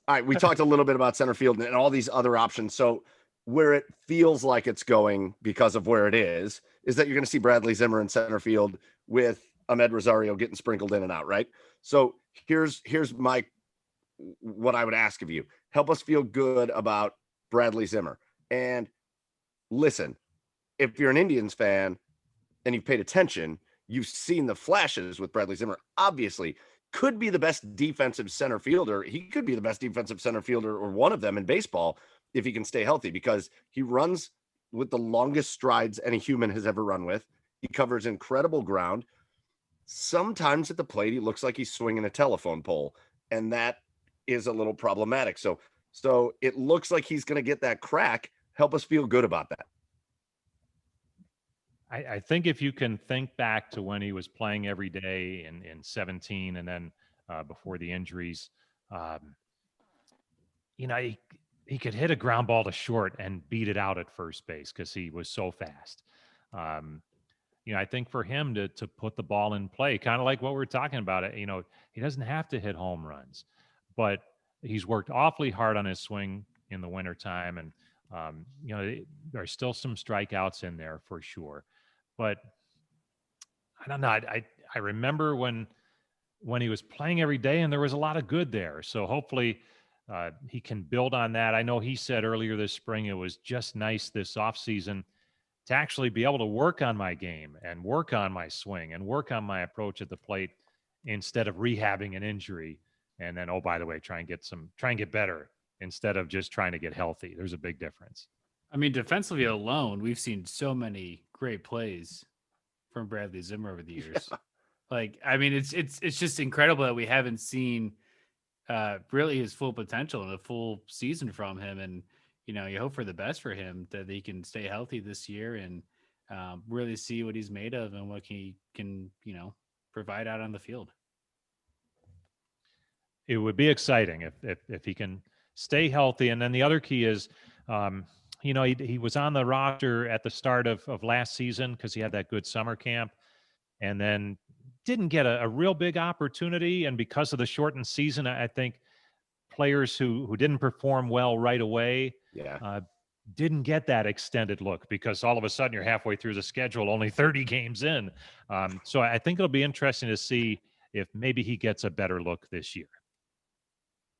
right. We talked a little bit about center field and all these other options. So where it feels like it's going because of where it is that you're going to see Bradley Zimmer in center field with Ahmed Rosario getting sprinkled in and out, right? So here's what I would ask of you. Help us feel good about Bradley Zimmer. And listen, if you're an Indians fan and you've paid attention, you've seen the flashes with Bradley Zimmer. Obviously, could be the best defensive center fielder. He could be the best defensive center fielder or one of them in baseball if he can stay healthy, because he runs with the longest strides any human has ever run with. He covers incredible ground. Sometimes at the plate, he looks like he's swinging a telephone pole, and that is a little problematic. So it looks like he's going to get that crack. Help us feel good about that. I think if you can think back to when he was playing every day in 17 and then before the injuries, he could hit a ground ball to short and beat it out at first base because he was so fast. I think for him to put the ball in play, kind of like what we're talking about, he doesn't have to hit home runs, but he's worked awfully hard on his swing in the wintertime. And, there's still some strikeouts in there for sure. But I don't know. I remember when he was playing every day and there was a lot of good there. So hopefully he can build on that. I know he said earlier this spring, it was just nice this offseason to actually be able to work on my game and work on my swing and work on my approach at the plate instead of rehabbing an injury. And then, oh, by the way, try and get better instead of just trying to get healthy. There's a big difference. I mean, defensively alone, we've seen so many great plays from Bradley Zimmer over the years. Yeah. It's just incredible that we haven't seen really his full potential and a full season from him. And, you hope for the best for him, that he can stay healthy this year and really see what he's made of and what he can, provide out on the field. It would be exciting if he can stay healthy. And then the other key is, he was on the roster at the start of last season because he had that good summer camp, and then didn't get a real big opportunity. And because of the shortened season, I think players who didn't perform well right away didn't get that extended look, because all of a sudden you're halfway through the schedule, only 30 games in. So I think it'll be interesting to see if maybe he gets a better look this year.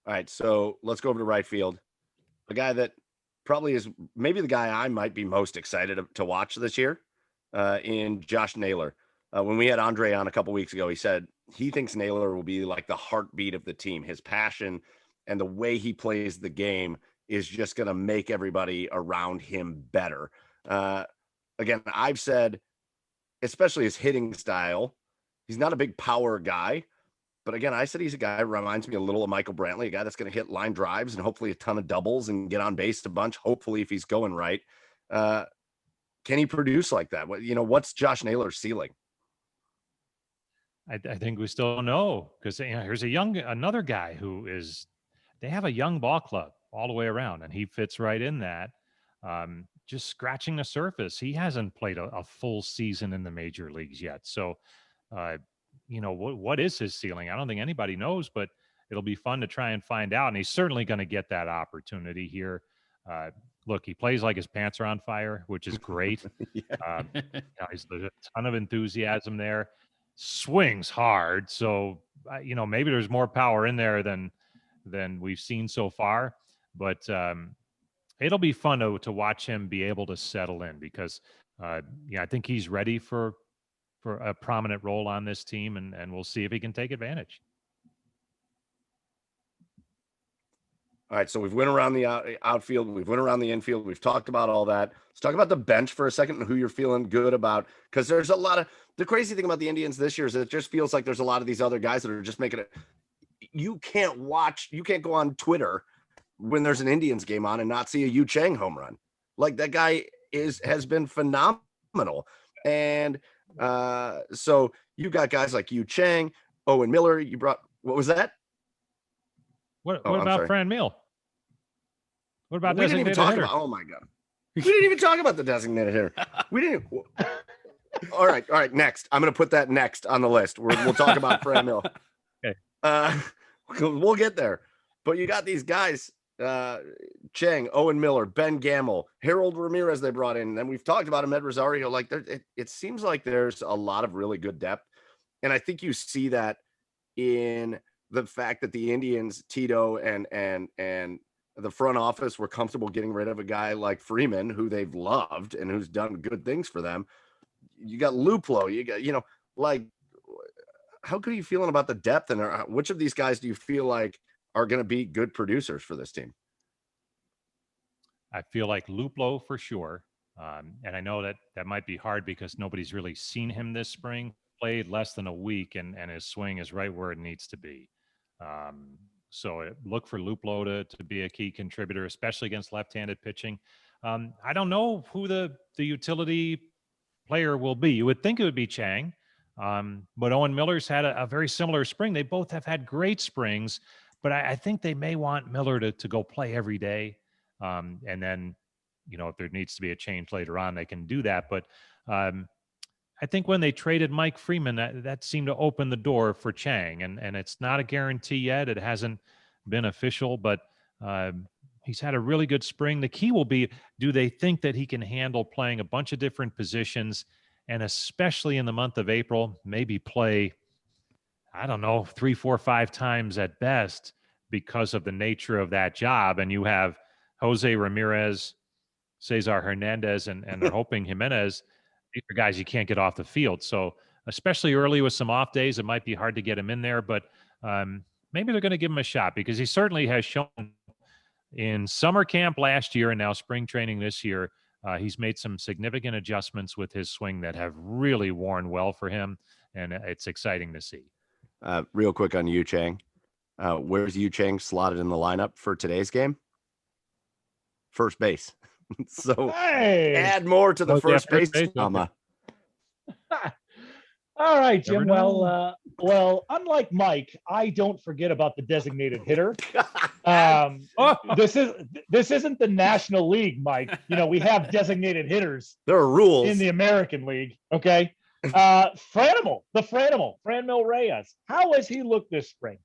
All right, so let's go over to right field. A guy that probably is maybe the guy I might be most excited to watch this year in Josh Naylor. When we had Andre on a couple weeks ago, he said he thinks Naylor will be like the heartbeat of the team. His passion and the way he plays the game is just going to make everybody around him better. Again, I've said, especially his hitting style, he's not a big power guy. But again, I said he's a guy who reminds me a little of Michael Brantley, a guy that's going to hit line drives and hopefully a ton of doubles and get on base a bunch, hopefully, if he's going right. Can he produce like that? What's Josh Naylor's ceiling? I think we still don't know, because here's another guy they have a young ball club all the way around, and he fits right in that. Just scratching the surface. He hasn't played a full season in the major leagues yet. So, what is his ceiling? I don't think anybody knows, but it'll be fun to try and find out. And he's certainly going to get that opportunity here. Look, he plays like his pants are on fire, which is great. There's a ton of enthusiasm there. Swings hard. So, maybe there's more power in there than we've seen so far. But it'll be fun to watch him be able to settle in because, I think he's ready for a prominent role on this team, and we'll see if he can take advantage. All right, so we've went around the outfield, we've went around the infield, we've talked about all that. Let's talk about the bench for a second and who you're feeling good about, because there's a lot of the crazy thing about the Indians this year is it just feels like there's a lot of these other guys that are just making it. You can't go on Twitter when there's an Indians game on and not see a Yu Chang home run. Like that guy has been phenomenal, and so you got guys like Yu Chang, Owen Miller. You brought what was that? What about Fran Mill? What about we didn't even talk about? Oh my god, we didn't even talk about the designated hitter. We didn't. All right. Next, I'm going to put that next on the list. We'll talk about Fran Mill. Okay. We'll get there. But you got these guys, Chang, Owen Miller, Ben Gamble, Harold Ramirez they brought in. And then we've talked about Ahmed Rosario. Like it seems like there's a lot of really good depth. And I think you see that in the fact that the Indians, Tito and the front office were comfortable getting rid of a guy like Freeman, who they've loved and who's done good things for them. You got Luplo, you got, like, how good are you feeling about the depth, and which of these guys do you feel like are going to be good producers for this team? I feel like Luplo for sure. And I know that might be hard because nobody's really seen him this spring, played less than a week, and his swing is right where it needs to be. So look for Luplo to be a key contributor, especially against left-handed pitching. I don't know who the utility player will be. You would think it would be Chang, but Owen Miller's had a very similar spring. They both have had great springs, but I think they may want Miller to go play every day. And then, if there needs to be a change later on, they can do that. But I think when they traded Mike Freeman, that seemed to open the door for Chang. And it's not a guarantee yet. It hasn't been official, but he's had a really good spring. The key will be, do they think that he can handle playing a bunch of different positions, and especially in the month of April, maybe play, 3, 4, 5 times at best because of the nature of that job. And you have Jose Ramirez, Cesar Hernandez, and they're hoping Jimenez. These are guys you can't get off the field. So especially early with some off days, it might be hard to get him in there, but maybe they're going to give him a shot because he certainly has shown in summer camp last year and now spring training this year, he's made some significant adjustments with his swing that have really worn well for him, and it's exciting to see. Real quick on Yu Chang. Where's Yu Chang slotted in the lineup for today's game? First base. So add more to the first base drama. All right, Jim. Well, unlike Mike, I don't forget about the designated hitter. This isn't the National League, Mike. We have designated hitters. There are rules in the American League. Okay. Franmil Reyes. How has he looked this spring?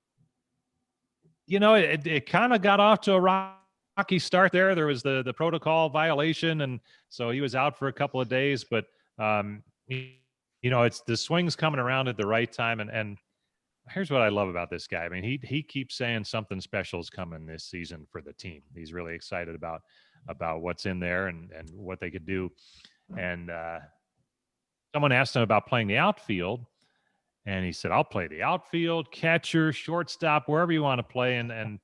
It kind of got off to a rocky start there. There was the protocol violation, and so he was out for a couple of days. But it's the swing's coming around at the right time. And here's what I love about this guy. I mean, he keeps saying something special is coming this season for the team. He's really excited about what's in there and what they could do. And someone asked him about playing the outfield, and he said, I'll play the outfield, catcher, shortstop, wherever you want to play. And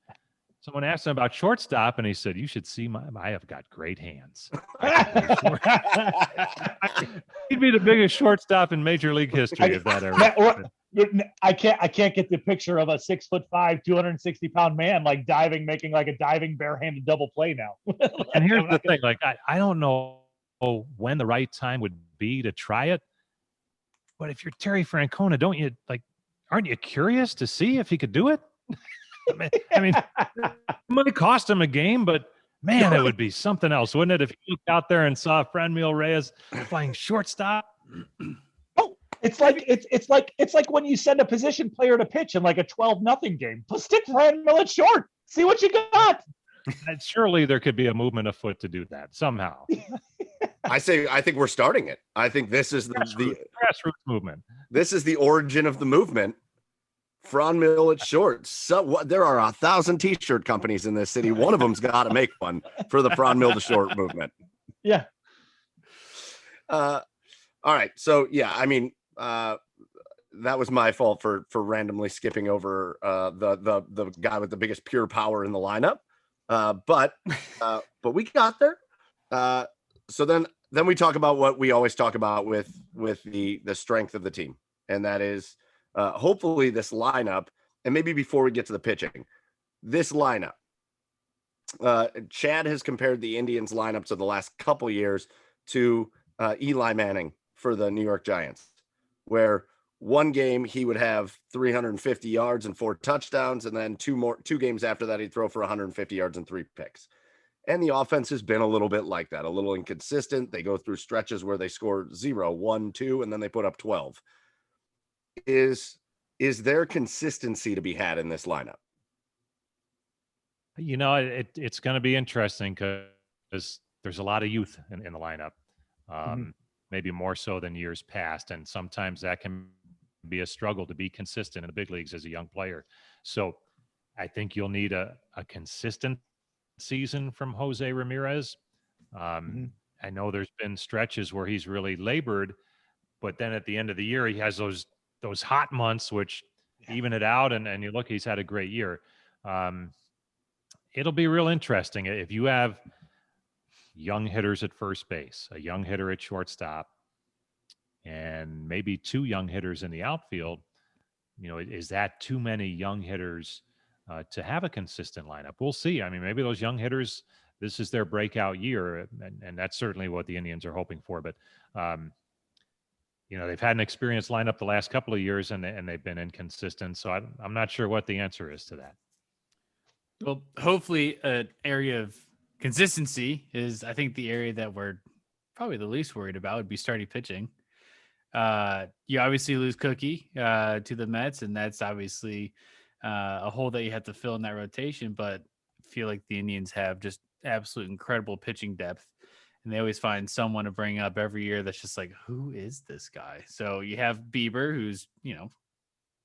someone asked him about shortstop, and he said, you should see I have got great hands. He'd be the biggest shortstop in Major League history if that ever happened. I can't get the picture of a 6'5", 260-pound man making like a diving barehanded double play now. And here's the thing, I don't know when the right time would be to try it, but if you're Terry Francona, aren't you curious to see if he could do it? I mean, it might cost him a game, but man, it would be something else, wouldn't it? If you looked out there and saw Franmil Reyes playing shortstop. Oh, it's like when you send a position player to pitch in like a 12-0 game. Stick Franmil at short. See what you got. And surely there could be a movement afoot to do that somehow. I think we're starting it. I think this is the grassroots movement. This is the origin of the movement. Fron Mill at short. So what? There are 1,000 T-shirt companies in this city. One of them's got to make one for the Fron Mill to short movement. Yeah. All right. So yeah, I mean, that was my fault for randomly skipping over the guy with the biggest pure power in the lineup. But we got there. So then we talk about what we always talk about with the strength of the team, and that is hopefully this lineup. And maybe before we get to the pitching, this lineup. Chad has compared the Indians lineups of the last couple years to Eli Manning for the New York Giants, where one game he would have 350 yards and 4 touchdowns, and then two games after that he'd throw for 150 yards and 3 picks. And the offense has been a little bit like that, a little inconsistent. They go through stretches where they score 0, 1, 2, and then they put up 12. Is there consistency to be had in this lineup? You know, it's going to be interesting because there's a lot of youth in the lineup, maybe more so than years past. And sometimes that can be a struggle to be consistent in the big leagues as a young player. So I think you'll need a consistent season from Jose Ramirez. I know there's been stretches where he's really labored, but then at the end of the year, he has those hot months, which even it out. And you look, he's had a great year. It'll be real interesting if you have young hitters at first base, a young hitter at shortstop, and maybe 2 young hitters in the outfield. You know, is that too many young hitters to have a consistent lineup? We'll see. I mean, maybe those young hitters, this is their breakout year, and that's certainly what the Indians are hoping for. But, you know, they've had an experienced lineup the last couple of years, and they've been inconsistent. So I'm not sure what the answer is to that. Well, hopefully an area of consistency is, I think, the area that we're probably the least worried about would be starting pitching. You obviously lose Cookie to the Mets, and that's obviously a hole that you have to fill in that rotation. But I feel like the Indians have just absolute incredible pitching depth, and they always find someone to bring up every year that's just like, who is this guy? So you have Bieber, who's, you know,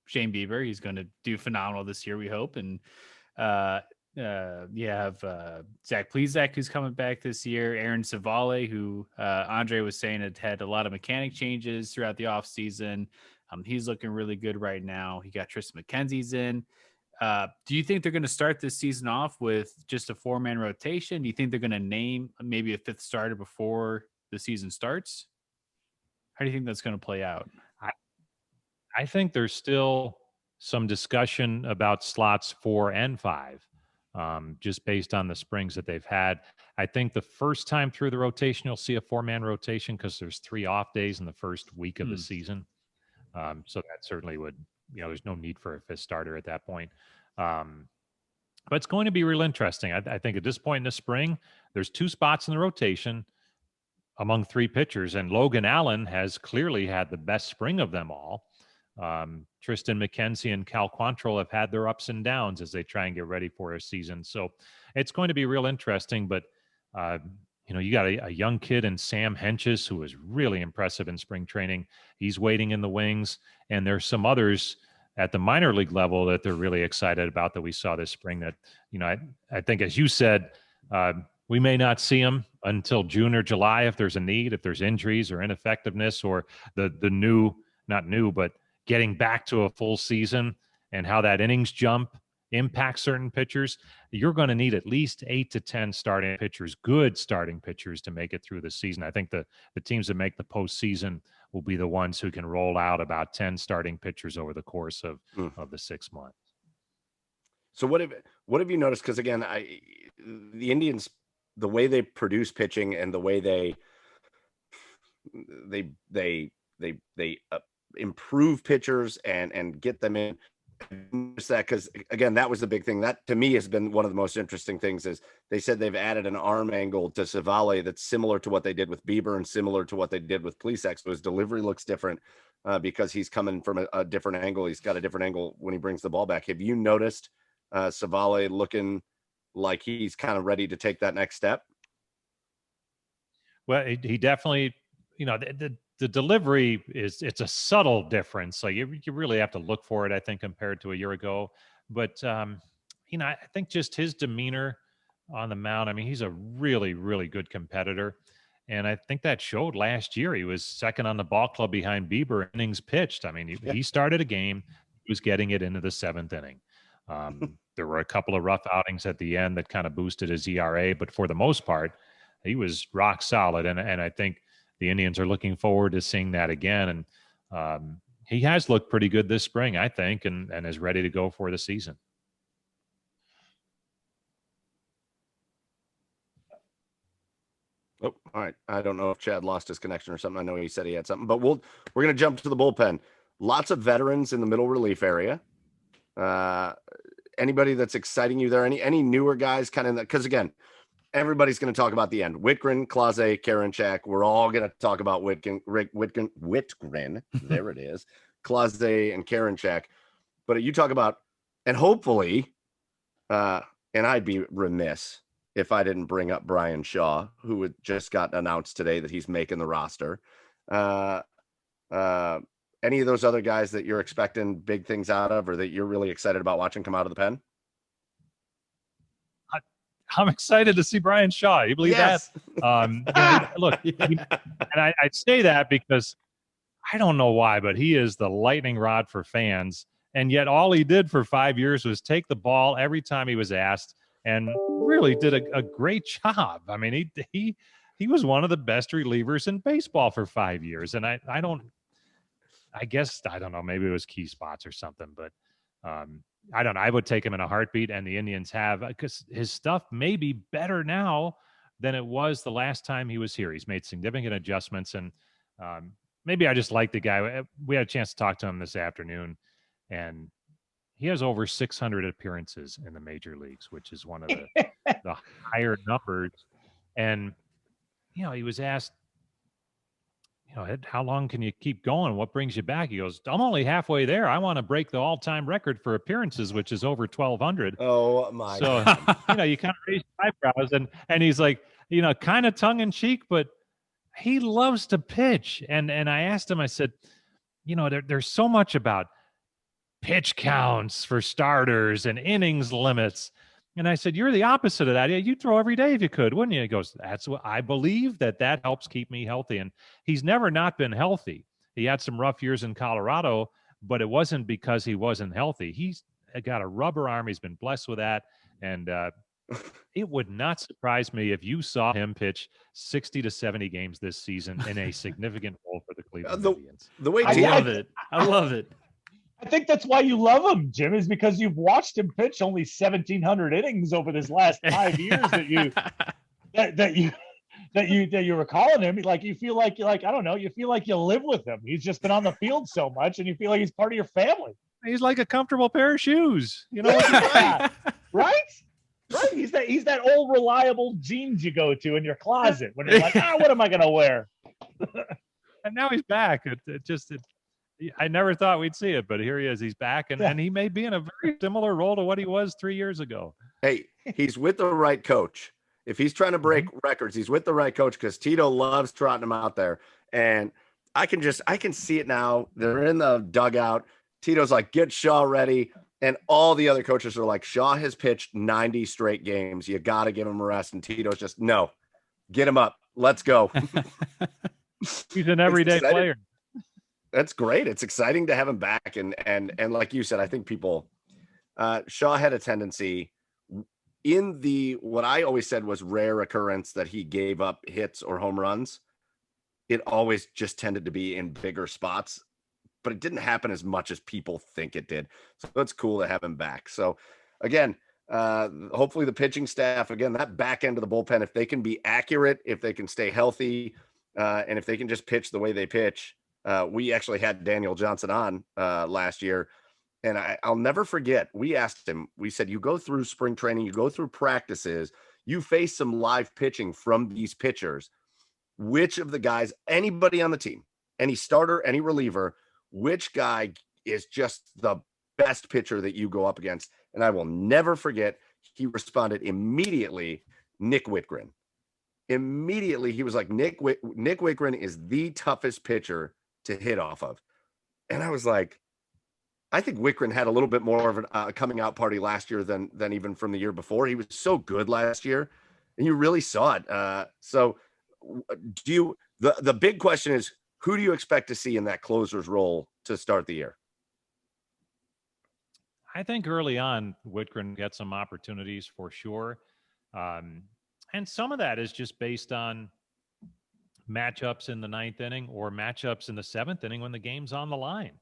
Shane Bieber. He's going to do phenomenal this year, we hope. And you have Zach Plesac, who's coming back this year. Aaron Savale, who Andre was saying had a lot of mechanic changes throughout the offseason. He's looking really good right now. He got Tristan McKenzie's in. Do you think they're going to start this season off with just a 4-man rotation? Do you think they're going to name maybe a 5th starter before the season starts? How do you think that's going to play out? I think there's still some discussion about slots 4 and 5, just based on the springs that they've had. I think the first time through the rotation, you'll see a 4-man rotation because there's 3 off days in the first week of the season. So that certainly would, you know, there's no need for a 5th starter at that point. But it's going to be real interesting. I think at this point in the spring, there's 2 spots in the rotation among 3 pitchers, and Logan Allen has clearly had the best spring of them all. Tristan McKenzie and Cal Quantrill have had their ups and downs as they try and get ready for a season. So it's going to be real interesting, but you know, you got a young kid in Sam Henches who was really impressive in spring training. He's waiting in the wings, and there's some others at the minor league level that they're really excited about that we saw this spring that, you know, I think, as you said, we may not see them until June or July if there's a need, if there's injuries or ineffectiveness or the new, not new, but getting back to a full season and how that innings jump impacts certain pitchers. You're going to need at least 8 to 10 starting pitchers, good starting pitchers, to make it through the season. I think the teams that make the postseason will be the ones who can roll out about 10 starting pitchers over the course of the 6 months. So what have you noticed? Because again, the Indians, the way they produce pitching and the way they improve pitchers and get them in. That because again, that was the big thing that to me has been one of the most interesting things is they said they've added an arm angle to Savale that's similar to what they did with Bieber and similar to what they did with Plesac. So his delivery looks different because he's coming from a different angle. He's got a different angle when he brings the ball back. Have you noticed Savale looking like he's kind of ready to take that next step? Well, he definitely, you know, the delivery it's a subtle difference. So you really have to look for it, I think, compared to a year ago. But, I think just his demeanor on the mound, I mean, he's a really, really good competitor. And I think that showed last year. He was second on the ball club behind Bieber innings pitched. I mean, he started a game, he was getting it into the 7th inning. There were a couple of rough outings at the end that kind of boosted his ERA, but for the most part, he was rock solid. And I think the Indians are looking forward to seeing that again. And he has looked pretty good this spring, I think, and is ready to go for the season. Oh, all right. I don't know if Chad lost his connection or something. I know he said he had something, but we're going to jump to the bullpen. Lots of veterans in the middle relief area. Anybody that's exciting you there? Any newer guys kind of, because again, everybody's going to talk about the end. Whitgren, Clase, Karinchak. We're all going to talk about Whitgren. There it is. Clase and Karinchak. But you talk about, and hopefully, and I'd be remiss if I didn't bring up Brian Shaw, who had just got announced today that he's making the roster. Any of those other guys that you're expecting big things out of, or that you're really excited about watching come out of the pen? I'm excited to see Brian Shaw. You believe that? Look, and I say that because I don't know why, but he is the lightning rod for fans. And yet all he did for 5 years was take the ball every time he was asked, and really did a great job. I mean, he was one of the best relievers in baseball for 5 years. And I don't know, maybe it was key spots or something, but I don't know. I would take him in a heartbeat, and the Indians have, because his stuff may be better now than it was the last time he was here. He's made significant adjustments, and maybe I just like the guy. We had a chance to talk to him this afternoon, and he has over 600 appearances in the major leagues, which is one of the higher numbers. And, he was asked, how long can you keep going? What brings you back? He goes, I'm only halfway there. I want to break the all-time record for appearances, which is over 1,200. Oh, my God. So, you kind of raise your eyebrows. And he's like, kind of tongue-in-cheek, but he loves to pitch. And I asked him, I said, there's so much about pitch counts for starters and innings limits. And I said, you're the opposite of that. Yeah, you'd throw every day if you could, wouldn't you? He goes, that's what I believe, that helps keep me healthy. And he's never not been healthy. He had some rough years in Colorado, but it wasn't because he wasn't healthy. He's got a rubber arm. He's been blessed with that. And it would not surprise me if you saw him pitch 60 to 70 games this season in a significant role for the Cleveland Indians. The way I love it. I think that's why you love him, Jim, is because you've watched him pitch only 1,700 innings over this last 5 years that you were calling him. Like, you feel like I don't know, you feel like you live with him. He's just been on the field so much, and you feel like he's part of your family. He's like a comfortable pair of shoes. Right? Right. He's that old reliable jeans you go to in your closet when you're like, what am I gonna wear? And now he's back. I never thought we'd see it, but here he is. He's back, and he may be in a very similar role to what he was 3 years ago. Hey, he's with the right coach. If he's trying to break records, he's with the right coach, because Tito loves trotting him out there. And I can see it now. They're in the dugout. Tito's like, get Shaw ready. And all the other coaches are like, Shaw has pitched 90 straight games. You got to give him a rest. And Tito's just, no, get him up. Let's go. He's an everyday player. That's great. It's exciting to have him back. And like you said, I think Shaw had a tendency in what I always said was rare occurrence that he gave up hits or home runs. It always just tended to be in bigger spots, but it didn't happen as much as people think it did. So it's cool to have him back. So again, hopefully the pitching staff, again, that back end of the bullpen, if they can be accurate, if they can stay healthy, and if they can just pitch the way they pitch. We actually had Daniel Johnson on last year, and I'll never forget. We asked him, we said, you go through spring training, you go through practices, you face some live pitching from these pitchers. Which of the guys, anybody on the team, any starter, any reliever, which guy is just the best pitcher that you go up against? And I will never forget, he responded immediately, Nick Whitgren. immediately he was like, Nick Wickren is the toughest pitcher to hit off of. And I was like, I think Wickren had a little bit more of a coming out party last year than even from the year before. He was so good last year, and you really saw it. So, the big question is, who do you expect to see in that closer's role to start the year? I think early on, Wickren gets some opportunities for sure, and some of that is just based on matchups in the ninth inning or matchups in the seventh inning when the game's on the line.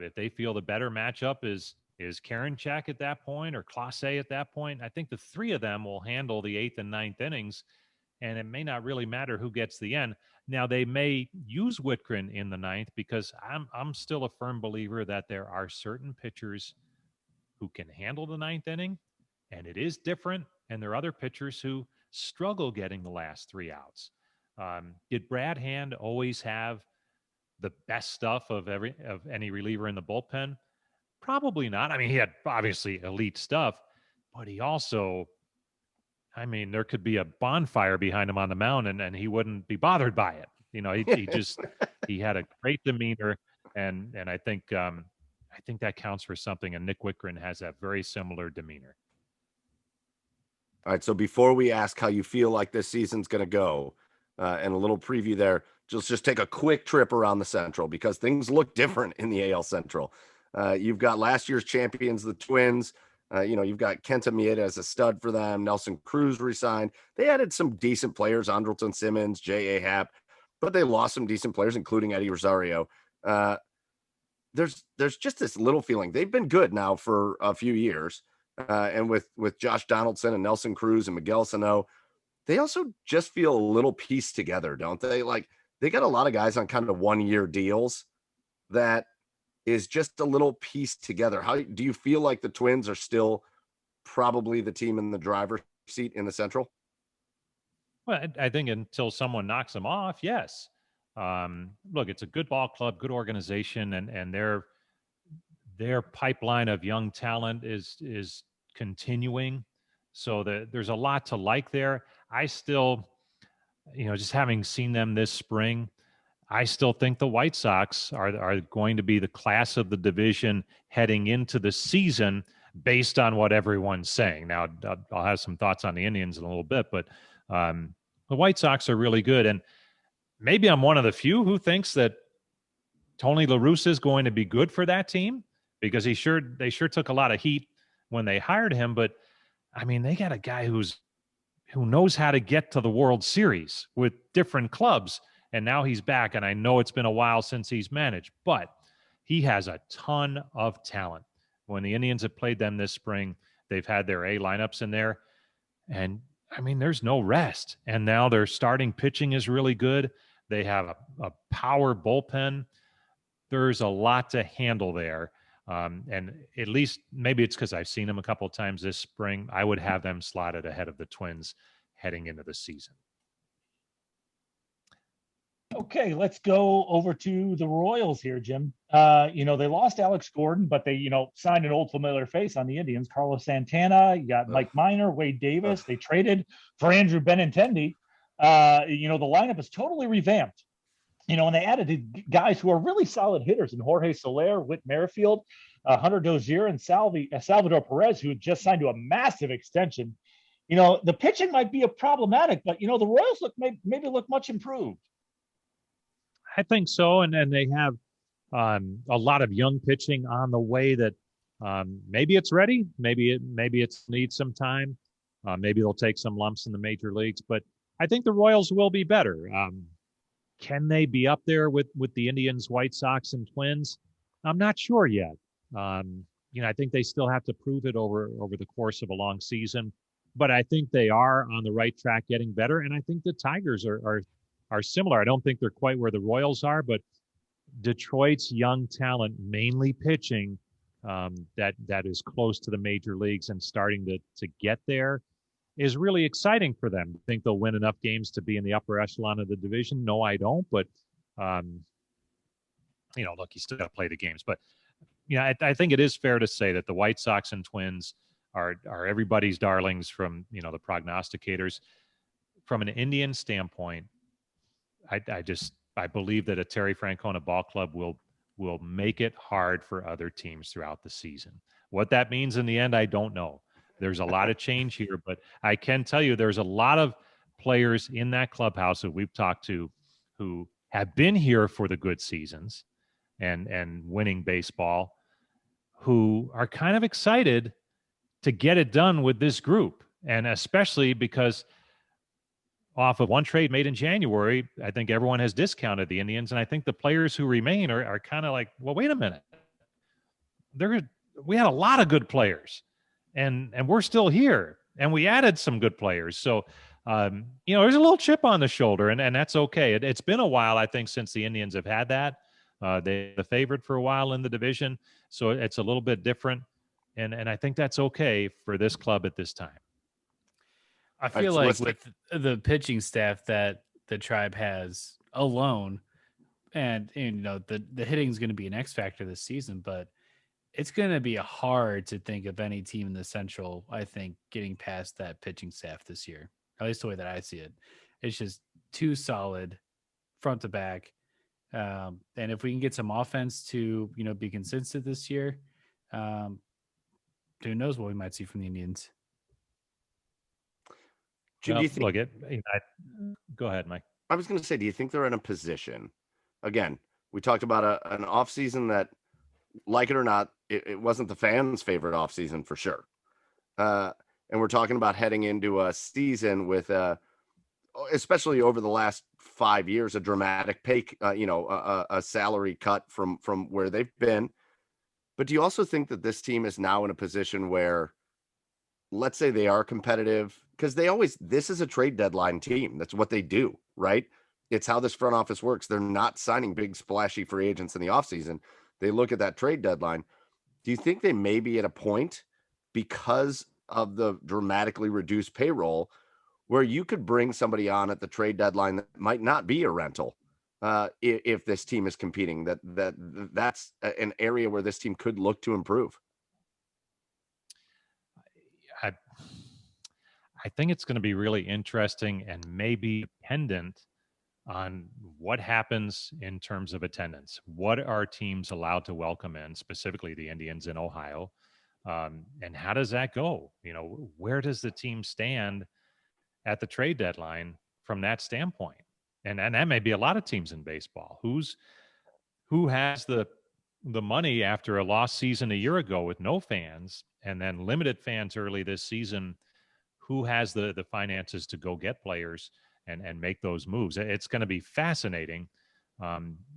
If they feel the better matchup is Karinchak at that point or Clase at that point, I think the three of them will handle the eighth and ninth innings, and it may not really matter who gets the end. Now, they may use Wickren in the ninth because I'm still a firm believer that there are certain pitchers who can handle the ninth inning, and it is different, and there are other pitchers who struggle getting the last three outs. Did Brad Hand always have the best stuff of any reliever in the bullpen? Probably not. I mean, he had obviously elite stuff, but he also, I mean, there could be a bonfire behind him on the mound and he wouldn't be bothered by it. You know, he just, he had a great demeanor, and I think that counts for something. And Nick Wickren has that very similar demeanor. All right. So before we ask how you feel like this season's going to go, and a little preview there, just take a quick trip around the Central because things look different in the AL Central. You've got last year's champions, the Twins. You've got Kenta Mieda as a stud for them. Nelson Cruz resigned. They added some decent players, Andrelton Simmons, J.A. Happ, but they lost some decent players, including Eddie Rosario. There's just this little feeling. They've been good now for a few years. And with Josh Donaldson and Nelson Cruz and Miguel Sano, they also just feel a little pieced together, don't they? Like, they got a lot of guys on kind of 1-year deals that is just a little pieced together. How do you feel like the Twins are still probably the team in the driver's seat in the Central? Well, I think until someone knocks them off, yes. Look, it's a good ball club, good organization, and their pipeline of young talent is continuing. So there's a lot to like there. I still, just having seen them this spring, I still think the White Sox are going to be the class of the division heading into the season based on what everyone's saying. Now, I'll have some thoughts on the Indians in a little bit, but the White Sox are really good. And maybe I'm one of the few who thinks that Tony La Russa is going to be good for that team because they sure took a lot of heat when they hired him. But, I mean, they got a guy who knows how to get to the World Series with different clubs. And now he's back, and I know it's been a while since he's managed, but he has a ton of talent. When the Indians have played them this spring, they've had their A lineups in there, and, I mean, there's no rest. And now their starting pitching is really good. They have a power bullpen. There's a lot to handle there. And at least maybe it's because I've seen them a couple of times this spring. I would have them slotted ahead of the Twins heading into the season. Okay, let's go over to the Royals here, Jim. They lost Alex Gordon, but they, signed an old familiar face on the Indians, Carlos Santana. You got Mike Minor, Wade Davis. They traded for Andrew Benintendi. The lineup is totally revamped. And they added guys who are really solid hitters in Jorge Soler, Whit Merrifield, Hunter Dozier, and Salvador Perez, who just signed to a massive extension. The pitching might be problematic, but, the Royals maybe look much improved. I think so, and they have a lot of young pitching on the way that maybe it's ready, maybe it needs some time, maybe they'll take some lumps in the major leagues, but I think the Royals will be better. Can they be up there with the Indians, White Sox, and Twins? I'm not sure yet. I think they still have to prove it over the course of a long season, but I think they are on the right track, getting better, and I think the Tigers are similar. I don't think they're quite where the Royals are, but Detroit's young talent, mainly pitching, that is close to the major leagues and starting to get there, is really exciting for them. I think they'll win enough games to be in the upper echelon of the division. No, I don't, but look, you still got to play the games. But I think it is fair to say that the White Sox and Twins are everybody's darlings from the prognosticators. from an Indian standpoint, I believe that a Terry Francona ball club will make it hard for other teams throughout the season. What that means in the end, I don't know. There's a lot of change here, but I can tell you there's a lot of players in that clubhouse that we've talked to who have been here for the good seasons and winning baseball, who are kind of excited to get it done with this group. And especially because off of one trade made in January, I think everyone has discounted the Indians. And I think the players who remain are kind of like, well, wait a minute. We had a lot of good players and we're still here and we added some good players. So, there's a little chip on the shoulder and that's okay. It's been a while, I think, since the Indians have had that. They're the favorite for a while in the division. So it's a little bit different. And I think that's okay for this club at this time. I feel like with the pitching staff that the Tribe has alone, and the hitting is going to be an X factor this season, but it's going to be hard to think of any team in the Central, I think, getting past that pitching staff this year. At least the way that I see it. It's just too solid front to back. And if we can get some offense to, be consistent this year, who knows what we might see from the Indians. Jim, do you think, go ahead, Mike. I was going to say, do you think they're in a position? Again, we talked about an offseason that, like it or not, it wasn't the fans' favorite offseason for sure. And we're talking about heading into a season with, especially over the last 5 years, a dramatic pay, a salary cut from where they've been. But do you also think that this team is now in a position where, let's say they are competitive, because this is a trade deadline team. That's what they do, right? It's how this front office works. They're not signing big splashy free agents in the offseason. They look at that trade deadline. Do you think they may be at a point, because of the dramatically reduced payroll, where you could bring somebody on at the trade deadline that might not be a rental if this team is competing, that's an area where this team could look to improve? I think it's going to be really interesting and maybe dependent on what happens in terms of attendance. What are teams allowed to welcome in, specifically the Indians in Ohio? And how does that go? Where does the team stand at the trade deadline from that standpoint? And that may be a lot of teams in baseball. Who has the money after a lost season a year ago with no fans and then limited fans early this season? Who has the finances to go get players and make those moves? It's going to be fascinating.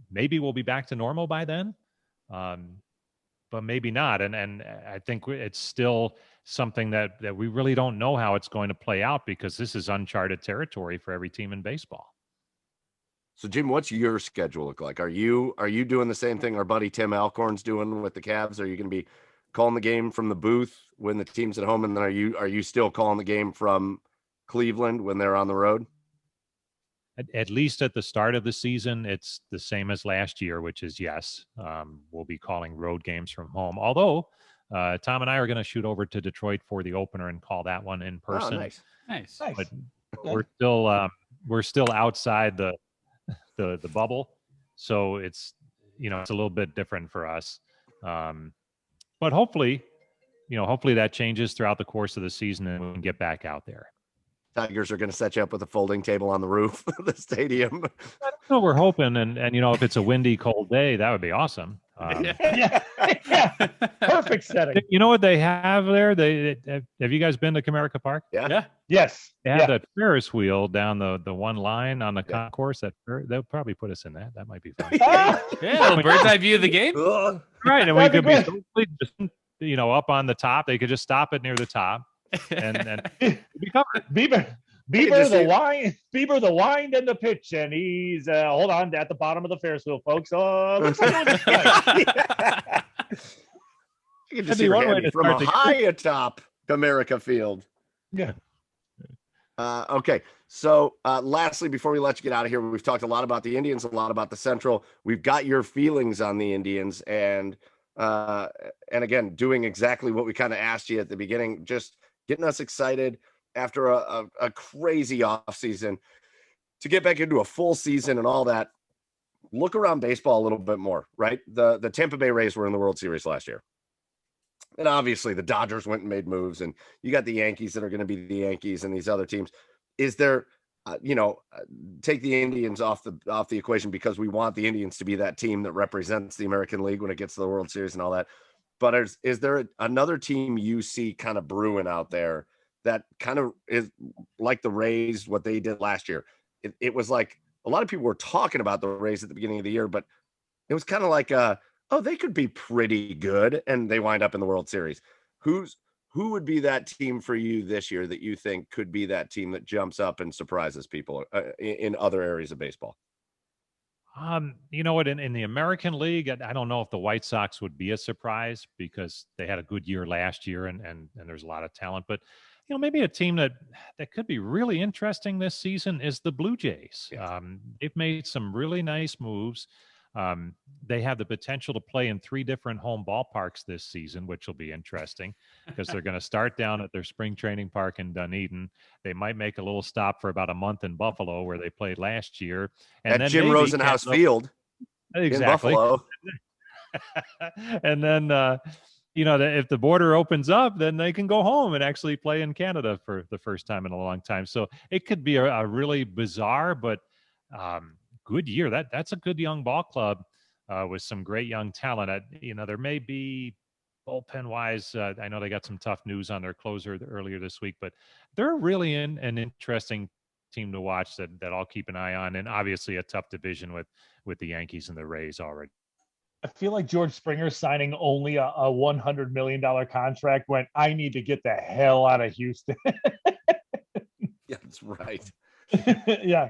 Maybe we'll be back to normal by then, but maybe not. And I think it's still something that we really don't know how it's going to play out, because this is uncharted territory for every team in baseball. So, Jim, what's your schedule look like? Are you doing the same thing our buddy Tim Alcorn's doing with the Cavs? Are you going to be calling the game from the booth when the team's at home, and then are you still calling the game from Cleveland when they're on the road? At least at the start of the season, it's the same as last year, which is yes, we'll be calling road games from home. Although Tom and I are going to shoot over to Detroit for the opener and call that one in person. Oh, nice. But we're still outside the bubble, so it's it's a little bit different for us. But hopefully that changes throughout the course of the season and we can get back out there. Tigers are going to set you up with a folding table on the roof of the stadium. That's what we're hoping. And if it's a windy, cold day, that would be awesome. Yeah. Perfect setting. You know what they have there? Have you guys been to Comerica Park? Yeah. Yes. They have that Ferris wheel down the one line on the concourse. They'll probably put us in that. That might be fun. Yeah, bird's eye view of the game. Right, and we could be just up on the top. They could just stop it near the top, and be covered. Bieber the wind and the pitch, and he's hold on at the bottom of the Ferris wheel, folks. Looks like you can just see from a high atop Comerica Field. Yeah. Okay. So lastly, before we let you get out of here, we've talked a lot about the Indians, a lot about the Central. We've got your feelings on the Indians, and again, doing exactly what we kind of asked you at the beginning, just getting us excited. after a crazy offseason to get back into a full season and all that. Look around baseball a little bit more, right? The Tampa Bay Rays were in the World Series last year. And obviously the Dodgers went and made moves, and you got the Yankees that are going to be the Yankees and these other teams. Is there, take the Indians off the equation because we want the Indians to be that team that represents the American League when it gets to the World Series and all that. But is there another team you see kind of brewing out there that kind of is like the Rays, what they did last year? It was like a lot of people were talking about the Rays at the beginning of the year, but it was kind of like, they could be pretty good, and they wind up in the World Series. Who would be that team for you this year that you think could be that team that jumps up and surprises people in other areas of baseball? You know what? In the American League, I don't know if the White Sox would be a surprise because they had a good year last year, and there's a lot of talent. But maybe a team that could be really interesting this season is the Blue Jays. Yes. They've made some really nice moves. They have the potential to play in 3 different home ballparks this season, which will be interesting because they're going to start down at their spring training park in Dunedin. They might make a little stop for about a month in Buffalo, where they played last year. And at then Jim Rosenhaus Field exactly. in Buffalo. And then, if the border opens up, then they can go home and actually play in Canada for the first time in a long time. So it could be a really bizarre, but good year. That's a good young ball club with some great young talent. There may be bullpen wise. I know they got some tough news on their closer earlier this week, but they're really an interesting team to watch that I'll keep an eye on. And obviously a tough division with the Yankees and the Rays already. I feel like George Springer signing only a $100 million contract when I need to get the hell out of Houston. Yeah, that's right. Yeah.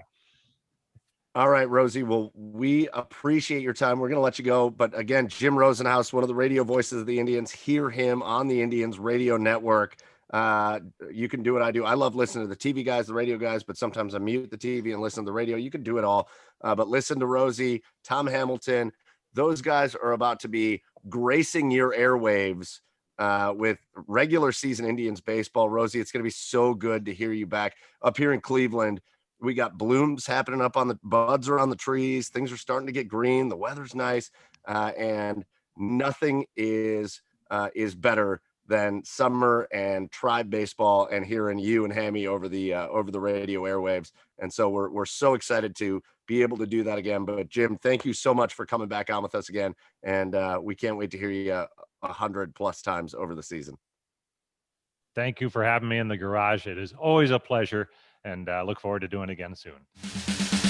All right, Rosey. Well, we appreciate your time. We're going to let you go. But again, Jim Rosenhaus, one of the radio voices of the Indians, hear him on the Indians radio network. You can do what I do. I love listening to the TV guys, the radio guys, but sometimes I mute the TV and listen to the radio. You can do it all. But listen to Rosey, Tom Hamilton. Those guys are about to be gracing your airwaves with regular season Indians baseball. Rosey, it's going to be so good to hear you back up here in Cleveland. We got blooms happening up on the buds are on the trees. Things are starting to get green. The weather's nice. And nothing is better than summer and tribe baseball and hearing you and Hammy over the radio airwaves. And so we're so excited to be able to do that again. But Jim, thank you so much for coming back on with us again. And we can't wait to hear you 100+ times over the season. Thank you for having me in the garage. It is always a pleasure, and look forward to doing it again soon.